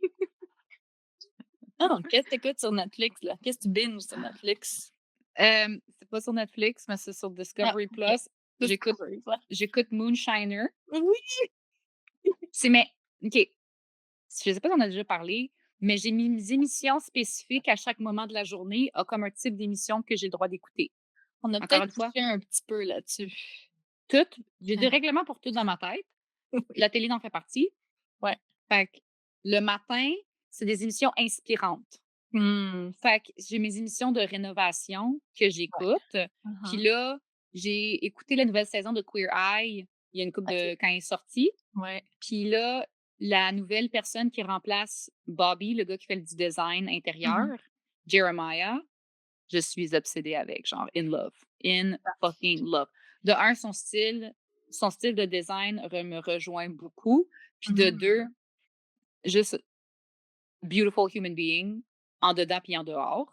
Speaker 1: Ah, qu'est-ce que tu écoutes sur Netflix, là? Qu'est-ce que tu binges sur Netflix?
Speaker 2: C'est pas sur Netflix, mais c'est sur
Speaker 1: Ah,
Speaker 2: Discovery
Speaker 1: OK.
Speaker 2: Plus. J'écoute
Speaker 1: Discovery, ouais.
Speaker 2: j'écoute Moonshiner.
Speaker 1: Oui!
Speaker 2: C'est mais OK, je sais pas si on a déjà parlé, mais j'ai mes émissions spécifiques à chaque moment de la journée, a comme un type d'émission que j'ai le droit d'écouter.
Speaker 1: On a
Speaker 2: Encore
Speaker 1: peut-être
Speaker 2: une fois,
Speaker 1: touché un petit peu là-dessus.
Speaker 2: toutes j'ai des règlements pour tout dans ma tête.
Speaker 1: Oui.
Speaker 2: La télé en fait partie.
Speaker 1: Ouais.
Speaker 2: Fait que le matin, c'est des émissions inspirantes.
Speaker 1: Mmh.
Speaker 2: Fait que j'ai mes émissions de rénovation que
Speaker 1: Ouais.
Speaker 2: j'écoute. Puis
Speaker 1: Mmh.
Speaker 2: là, j'ai écouté la nouvelle saison de Queer Eye, il y a une couple
Speaker 1: OK.
Speaker 2: de quand elle est sortie.
Speaker 1: Ouais.
Speaker 2: Puis là, la nouvelle personne qui remplace Bobby, le gars qui fait du design intérieur,
Speaker 1: Mmh.
Speaker 2: Jeremiah, je suis obsédée avec, genre in love, in fucking love. De un, son style de design me rejoint beaucoup. Puis de
Speaker 1: Mmh.
Speaker 2: deux, juste beautiful human being, en dedans puis en dehors.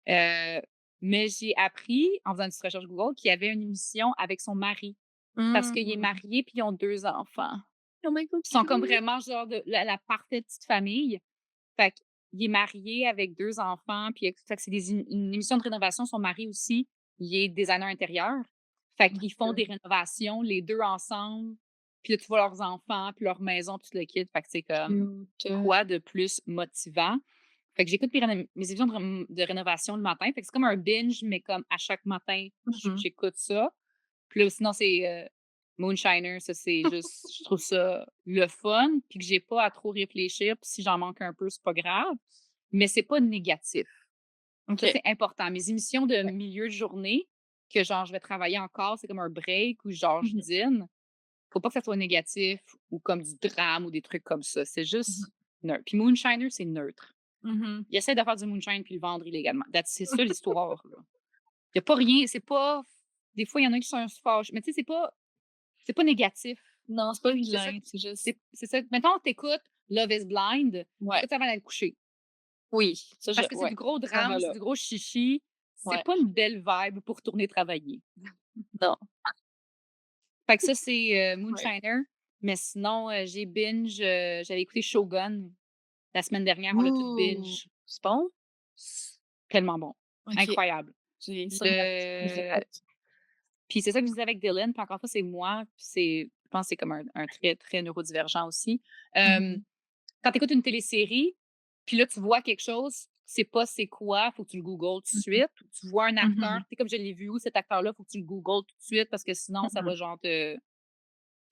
Speaker 2: Heu, mais j'ai appris, en faisant une petite recherche Google, qu'il y avait une émission avec son mari, parce qu'il est
Speaker 1: Mmh.
Speaker 2: marié puis ils ont 2 enfants.
Speaker 1: Oh my God,
Speaker 2: Ils sont comme
Speaker 1: cute!
Speaker 2: vraiment genre de la parfaite petite famille. Fait qu'il est marié avec 2 enfants, puis fait que c'est une émission de rénovation. Son mari aussi, il est designer intérieur. Fait
Speaker 1: My
Speaker 2: qu'ils font des
Speaker 1: God,
Speaker 2: rénovations, les 2 ensemble, puis là, tu vois leurs enfants, puis leur maison, puis tout le kit. Fait que c'est comme
Speaker 1: cute.
Speaker 2: quoi de plus motivant? Fait que j'écoute mes émissions de rénovation le matin. Fait que c'est comme un binge, mais comme à chaque matin,
Speaker 1: Mmh.
Speaker 2: j'écoute ça. Puis là, sinon, c'est, Moonshiner, ça, c'est juste je trouve ça le fun, puis que j'ai pas à trop réfléchir, puis si j'en manque un peu, c'est pas grave, mais c'est pas négatif. Ça,
Speaker 1: OK.
Speaker 2: c'est important. Mes émissions de
Speaker 1: Ouais.
Speaker 2: milieu de journée, que genre je vais travailler encore, c'est comme un break ou genre je
Speaker 1: Mmh mh.
Speaker 2: dîne, faut pas que ça soit négatif ou comme du drame ou des trucs comme ça. C'est
Speaker 1: Mmh
Speaker 2: juste
Speaker 1: mh.
Speaker 2: neutre. Puis Moonshiner, c'est neutre.
Speaker 1: Mmh.
Speaker 2: Il essaie de faire du moonshine puis le vendre illégalement. C'est ça l'histoire, là. Il y a pas rien, c'est pas des fois, il y en a qui sont fâchés, mais tu sais, c'est pas négatif.
Speaker 1: Non, c'est pas
Speaker 2: C'est ça
Speaker 1: vilain, c'est juste
Speaker 2: c'est ça. Mettons, tu écoutes Love is Blind,
Speaker 1: ouais.
Speaker 2: écoute ça avant d'aller te coucher.
Speaker 1: Oui, ça je
Speaker 2: Parce que c'est
Speaker 1: ouais,
Speaker 2: du gros
Speaker 1: ça
Speaker 2: drame,
Speaker 1: va
Speaker 2: c'est
Speaker 1: là.
Speaker 2: du gros chichi, c'est
Speaker 1: Ouais.
Speaker 2: pas une belle vibe pour retourner travailler.
Speaker 1: Non.
Speaker 2: Fait que ça, c'est,
Speaker 1: Ouais.
Speaker 2: Moonshiner, mais sinon, j'ai binge, j'avais écouté Shogun la semaine dernière, on l'a tout
Speaker 1: Ouh!
Speaker 2: binge.
Speaker 1: C'est bon?
Speaker 2: C'est tellement bon,
Speaker 1: OK.
Speaker 2: incroyable.
Speaker 1: J'ai sur ma liste
Speaker 2: Le
Speaker 1: d'écoute.
Speaker 2: Puis c'est ça que je disais avec Dylan, puis encore une fois, c'est moi, puis je pense que c'est comme un trait très neurodivergent aussi.
Speaker 1: Mmh
Speaker 2: Hem,
Speaker 1: mh.
Speaker 2: quand tu écoutes une télésérie, puis là, tu vois quelque chose, tu sais pas c'est quoi, faut que tu le googles tout de
Speaker 1: Mmh mh.
Speaker 2: suite, ou tu vois un
Speaker 1: Mmh
Speaker 2: acteur,
Speaker 1: mh.
Speaker 2: tu sais, comme je l'ai vu où cet acteur-là, faut que tu le googles tout de suite parce que sinon ça
Speaker 1: Mmh.
Speaker 2: va genre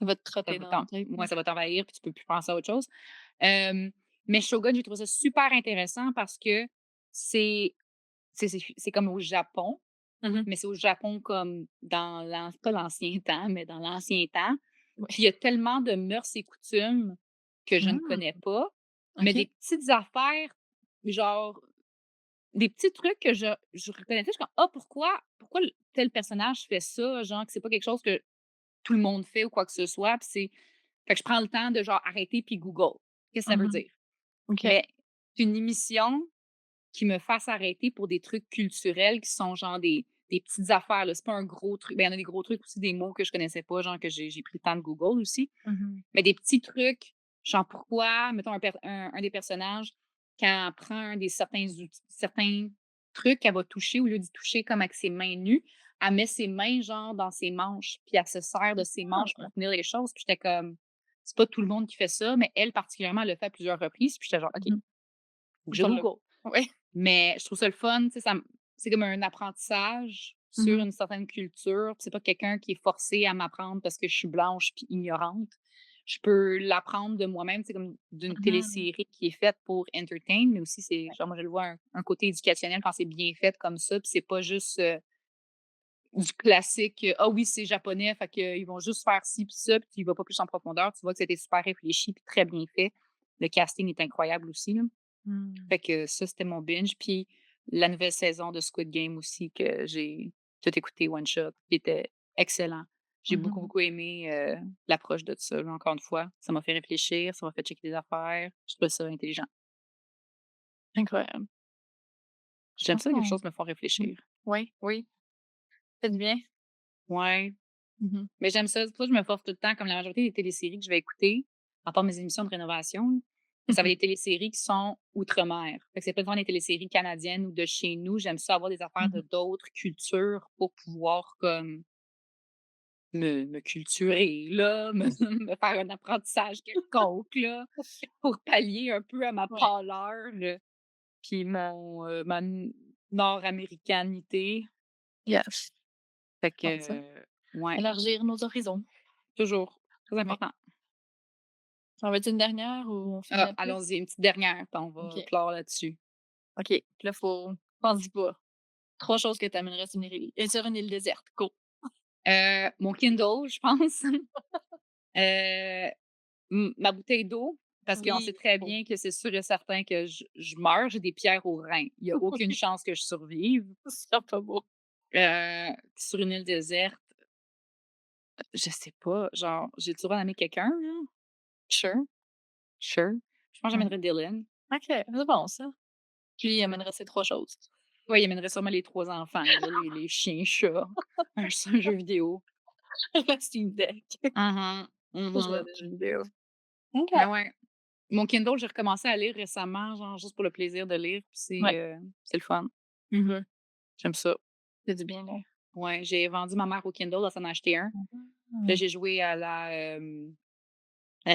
Speaker 1: Ça va te trotter dans la tête, là.
Speaker 2: ça va t'envahir puis tu peux plus penser à autre chose. Hem, mais Shogun, j'ai trouvé ça super intéressant parce que c'est c'est comme au Japon,
Speaker 1: Mmh mh.
Speaker 2: mais c'est au Japon comme dans pas l'ancien temps, mais dans l'ancien temps. Puis il y
Speaker 1: Ouais.
Speaker 2: a tellement de mœurs et coutumes que je ne connais
Speaker 1: Mmh.
Speaker 2: pas, mais des
Speaker 1: OK.
Speaker 2: petites affaires, genre des petits trucs que je reconnaissais, je suis comme: «Ah, pourquoi tel personnage fait ça?» genre que c'est pas quelque chose que tout le monde fait ou quoi que ce soit, puis c'est fait que je prends le temps de genre arrêter puis Google. Qu'est-ce que ça
Speaker 1: Mmh
Speaker 2: veut
Speaker 1: mh.
Speaker 2: dire?
Speaker 1: OK.
Speaker 2: Mais c'est une émission qui me fasse arrêter pour des trucs culturels qui sont genre des petites affaires, là. C'est pas un gros truc. Ben, il y en a des gros trucs aussi, des mots que je connaissais pas, genre que j'ai pris le temps de Google aussi.
Speaker 1: Mmh mh.
Speaker 2: Mais des petits trucs, genre pourquoi, mettons un des personnages, quand elle prend un des certains trucs qu'elle va toucher, au lieu d'y toucher comme avec ses mains nues, elle met ses mains genre dans ses manches, puis elle se sert de ses manches
Speaker 1: Ah!
Speaker 2: pour tenir les choses. Puis j'étais comme: «C'est pas tout le monde qui fait ça», mais elle particulièrement, elle le fait à plusieurs reprises. Puis j'étais genre: «OK,
Speaker 1: Mmh mh.
Speaker 2: faut que je
Speaker 1: Pour le
Speaker 2: Google».
Speaker 1: ouais.
Speaker 2: Mais je trouve ça le fun, tu sais, c'est comme un apprentissage
Speaker 1: Mmh
Speaker 2: sur
Speaker 1: mh.
Speaker 2: une certaine culture. C'est pas quelqu'un qui est forcé à m'apprendre parce que je suis blanche puis ignorante. Je peux l'apprendre de moi-même, c'est comme d'une
Speaker 1: Mmh mh.
Speaker 2: télésérie qui est faite pour entertain, mais aussi c'est
Speaker 1: Ouais.
Speaker 2: genre moi je le vois un côté éducationnel quand c'est bien fait comme ça, puis c'est pas juste, du classique, «Ah oui, c'est japonais, fait qu'ils vont juste faire ci puis ça», puis tu y vas pas plus en profondeur. Tu vois que c'était super réfléchi puis très bien fait. Le casting est incroyable aussi, là.
Speaker 1: Mmh.
Speaker 2: Fait que ça, c'était mon binge. Puis la nouvelle saison de Squid Game aussi que j'ai tout écouté one shot, qui était excellent. J'ai
Speaker 1: Mmh
Speaker 2: beaucoup,
Speaker 1: mh.
Speaker 2: beaucoup aimé, l'approche de ça, là, encore une fois. Ça m'a fait réfléchir, ça m'a fait checker des affaires. Je trouve ça intelligent.
Speaker 1: Incroyable. Je
Speaker 2: J'aime
Speaker 1: pense
Speaker 2: ça, les
Speaker 1: qu'on
Speaker 2: choses me font
Speaker 1: mmh.
Speaker 2: réfléchir.
Speaker 1: Oui, oui. Faites bien.
Speaker 2: Ouais,
Speaker 1: Mmh mh.
Speaker 2: mais j'aime ça. C'est pour ça que je me force tout le temps, comme la majorité des téléséries que je vais écouter, à part mes émissions de rénovation, là, mais
Speaker 1: Mmh
Speaker 2: ça va
Speaker 1: mh.
Speaker 2: être des téléséries qui sont outre-mer. Fait que c'est pas devant des téléséries canadiennes ou de chez nous. J'aime ça avoir des affaires
Speaker 1: Mmh
Speaker 2: de
Speaker 1: mh.
Speaker 2: d'autres cultures pour pouvoir comme me culturer là, me me faire un apprentissage quelconque là, pour pallier un peu à ma
Speaker 1: Ouais.
Speaker 2: pâleur, puis ma nord-américanité.
Speaker 1: Yes,
Speaker 2: Fait
Speaker 1: je pense ça.
Speaker 2: que, ouais,
Speaker 1: Élargir nos horizons.
Speaker 2: toujours, très
Speaker 1: Ouais.
Speaker 2: important.
Speaker 1: Ça va être une dernière ou on finit
Speaker 2: Ah,
Speaker 1: après?
Speaker 2: allons-y, une petite dernière, puis on va
Speaker 1: OK.
Speaker 2: clore là-dessus.
Speaker 1: OK. Puis là, faut pense-y pas. 3 choses que tu amènerais sur une île déserte. Go.
Speaker 2: Mon Kindle, je pense. Heu, ma bouteille d'eau, parce qu'on
Speaker 1: Oui,
Speaker 2: sait très
Speaker 1: faut.
Speaker 2: bien que c'est sûr et certain que je meurs, j'ai des pierres aux reins. Il y a aucune
Speaker 1: Oui,
Speaker 2: chance que je survive.
Speaker 1: ce sera pas beau.
Speaker 2: Sur une île déserte, je sais pas, genre, j'ai-tu le droit d'amener quelqu'un, là?
Speaker 1: Sure.
Speaker 2: Sure. Je pense que
Speaker 1: Ouais.
Speaker 2: j'amènerais Dylan.
Speaker 1: OK, c'est bon ça. Lui, il amènerait ces 3 choses.
Speaker 2: Ouais, il amènerait sûrement les 3 enfants, là, les chiens, chats, un jeu vidéo.
Speaker 1: Le Steam Deck.
Speaker 2: Mmh mh.
Speaker 1: Pour jouer à
Speaker 2: Mmh.
Speaker 1: des jeux vidéo. OK.
Speaker 2: Mais ouais. Mon Kindle, j'ai recommencé à lire récemment, genre juste pour le plaisir de lire, puis
Speaker 1: Ouais.
Speaker 2: c'est le fun.
Speaker 1: Mmh.
Speaker 2: J'aime ça.
Speaker 1: C'est du bien là.
Speaker 2: Ouais, j'ai vendu ma mère au Kindle, elle s'en a acheté un. Puis là,
Speaker 1: Mmh.
Speaker 2: j'ai joué à la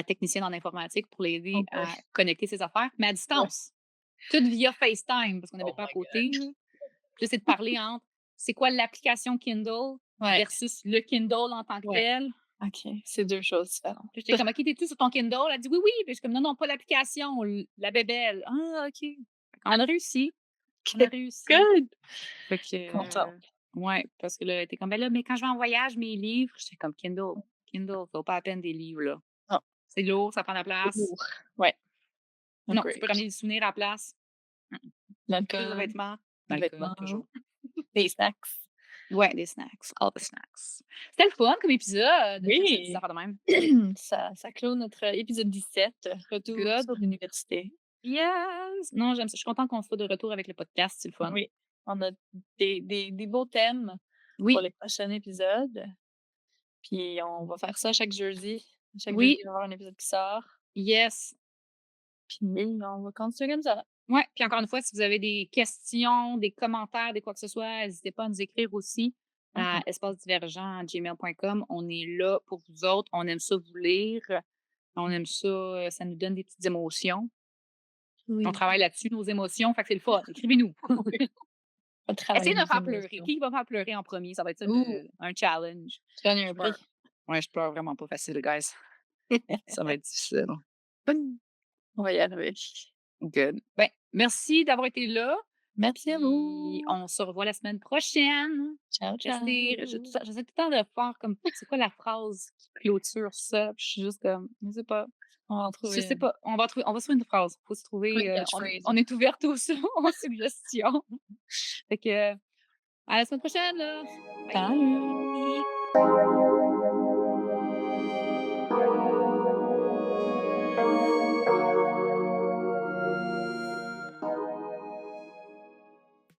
Speaker 2: technicienne en informatique pour l'aider
Speaker 1: Oh
Speaker 2: à
Speaker 1: boy.
Speaker 2: connecter ses affaires, mais à
Speaker 1: Ouais.
Speaker 2: distance. Tout via FaceTime parce qu'on
Speaker 1: Oh
Speaker 2: n'habite pas à
Speaker 1: my
Speaker 2: côté,
Speaker 1: god.
Speaker 2: là. Puis là, c'est de parler entre c'est quoi l'application Kindle
Speaker 1: Ouais,
Speaker 2: versus le Kindle en tant que
Speaker 1: ouais.
Speaker 2: tel.
Speaker 1: OK, c'est 2 choses différentes.
Speaker 2: Puis j'étais comme: «OK, t'es-tu sur ton Kindle?» Elle dit: «Oui, oui». Puis je suis comme: «Non, non, pas l'application, la bébelle». «Ah, OK». Fait qu'on a réussi, on a
Speaker 1: OK,
Speaker 2: réussi.
Speaker 1: good.
Speaker 2: Fait que,
Speaker 1: Contente.
Speaker 2: ouais, parce que là, elle était comme: «Ben là, mais quand je vais en voyage, mes livres», j'étais comme: «Kindle, Kindle, ça vaut pas la peine des livres, là.
Speaker 1: Ah,
Speaker 2: C'est lourd, ça prend de la
Speaker 1: c'est
Speaker 2: place.
Speaker 1: lourd. Ouais,
Speaker 2: Non, tu peux
Speaker 1: agreed.
Speaker 2: ramener des souvenirs à la place. Plus de
Speaker 1: L'alcool,
Speaker 2: vêtements,
Speaker 1: des
Speaker 2: l'alcool,
Speaker 1: vêtements,
Speaker 2: toujours.
Speaker 1: des snacks.
Speaker 2: Ouais, des snacks, all the snacks». C'était le fun comme épisode, de tester des
Speaker 1: Oui!
Speaker 2: affaires de même.
Speaker 1: Ça clôt notre épisode 17, retour
Speaker 2: Good.
Speaker 1: sur l'université.
Speaker 2: Yes! Non, j'aime ça. Je suis contente qu'on soit de retour avec le podcast, c'est le fun.
Speaker 1: Oui, on a des beaux thèmes pour
Speaker 2: Oui,
Speaker 1: les prochains épisodes, puis on va faire ça chaque jeudi. Chaque jeudi,
Speaker 2: oui,
Speaker 1: il va y avoir un épisode qui sort,
Speaker 2: yes.
Speaker 1: puis on va continuer comme ça.
Speaker 2: Ouais, puis encore une fois, si vous avez des questions, des commentaires, des quoi que ce soit, n'hésitez pas à nous écrire aussi à
Speaker 1: Mhm.
Speaker 2: espacedivergent@gmail.com. On est là pour vous autres. On aime ça vous lire. On aime ça, ça nous donne des petites émotions. On
Speaker 1: Oui,
Speaker 2: travaille là-dessus, nos émotions, fait que c'est le fun. Écrivez-nous.
Speaker 1: oui, on va
Speaker 2: Essayez
Speaker 1: travailler
Speaker 2: de me
Speaker 1: nos
Speaker 2: faire pleurer.
Speaker 1: émotions.
Speaker 2: Qui va me faire pleurer en premier? Ça va être ça
Speaker 1: Ouh,
Speaker 2: un challenge.
Speaker 1: tu gagnes
Speaker 2: Je
Speaker 1: un
Speaker 2: pleure.
Speaker 1: prix.
Speaker 2: Ouais, je pleure vraiment pas facile, guys. Ça va être difficile. Bonne
Speaker 1: On va y arriver.
Speaker 2: good. Ben, merci d'avoir été là.
Speaker 1: Merci à
Speaker 2: Puis
Speaker 1: vous.
Speaker 2: on se revoit la semaine prochaine.
Speaker 1: Ciao,
Speaker 2: Restez
Speaker 1: ciao.
Speaker 2: j'essaie tout le temps de faire comme c'est quoi la phrase qui clôture ça? Puis je suis juste comme, je sais pas.
Speaker 1: On va en
Speaker 2: Je
Speaker 1: trouver
Speaker 2: sais
Speaker 1: une.
Speaker 2: pas, on va trouver une phrase. Faut se
Speaker 1: Quick
Speaker 2: trouver,
Speaker 1: catchphrase.
Speaker 2: on est ouverte aux aux suggestions. Fait que, à la semaine prochaine là.
Speaker 1: Salut!
Speaker 2: Bye.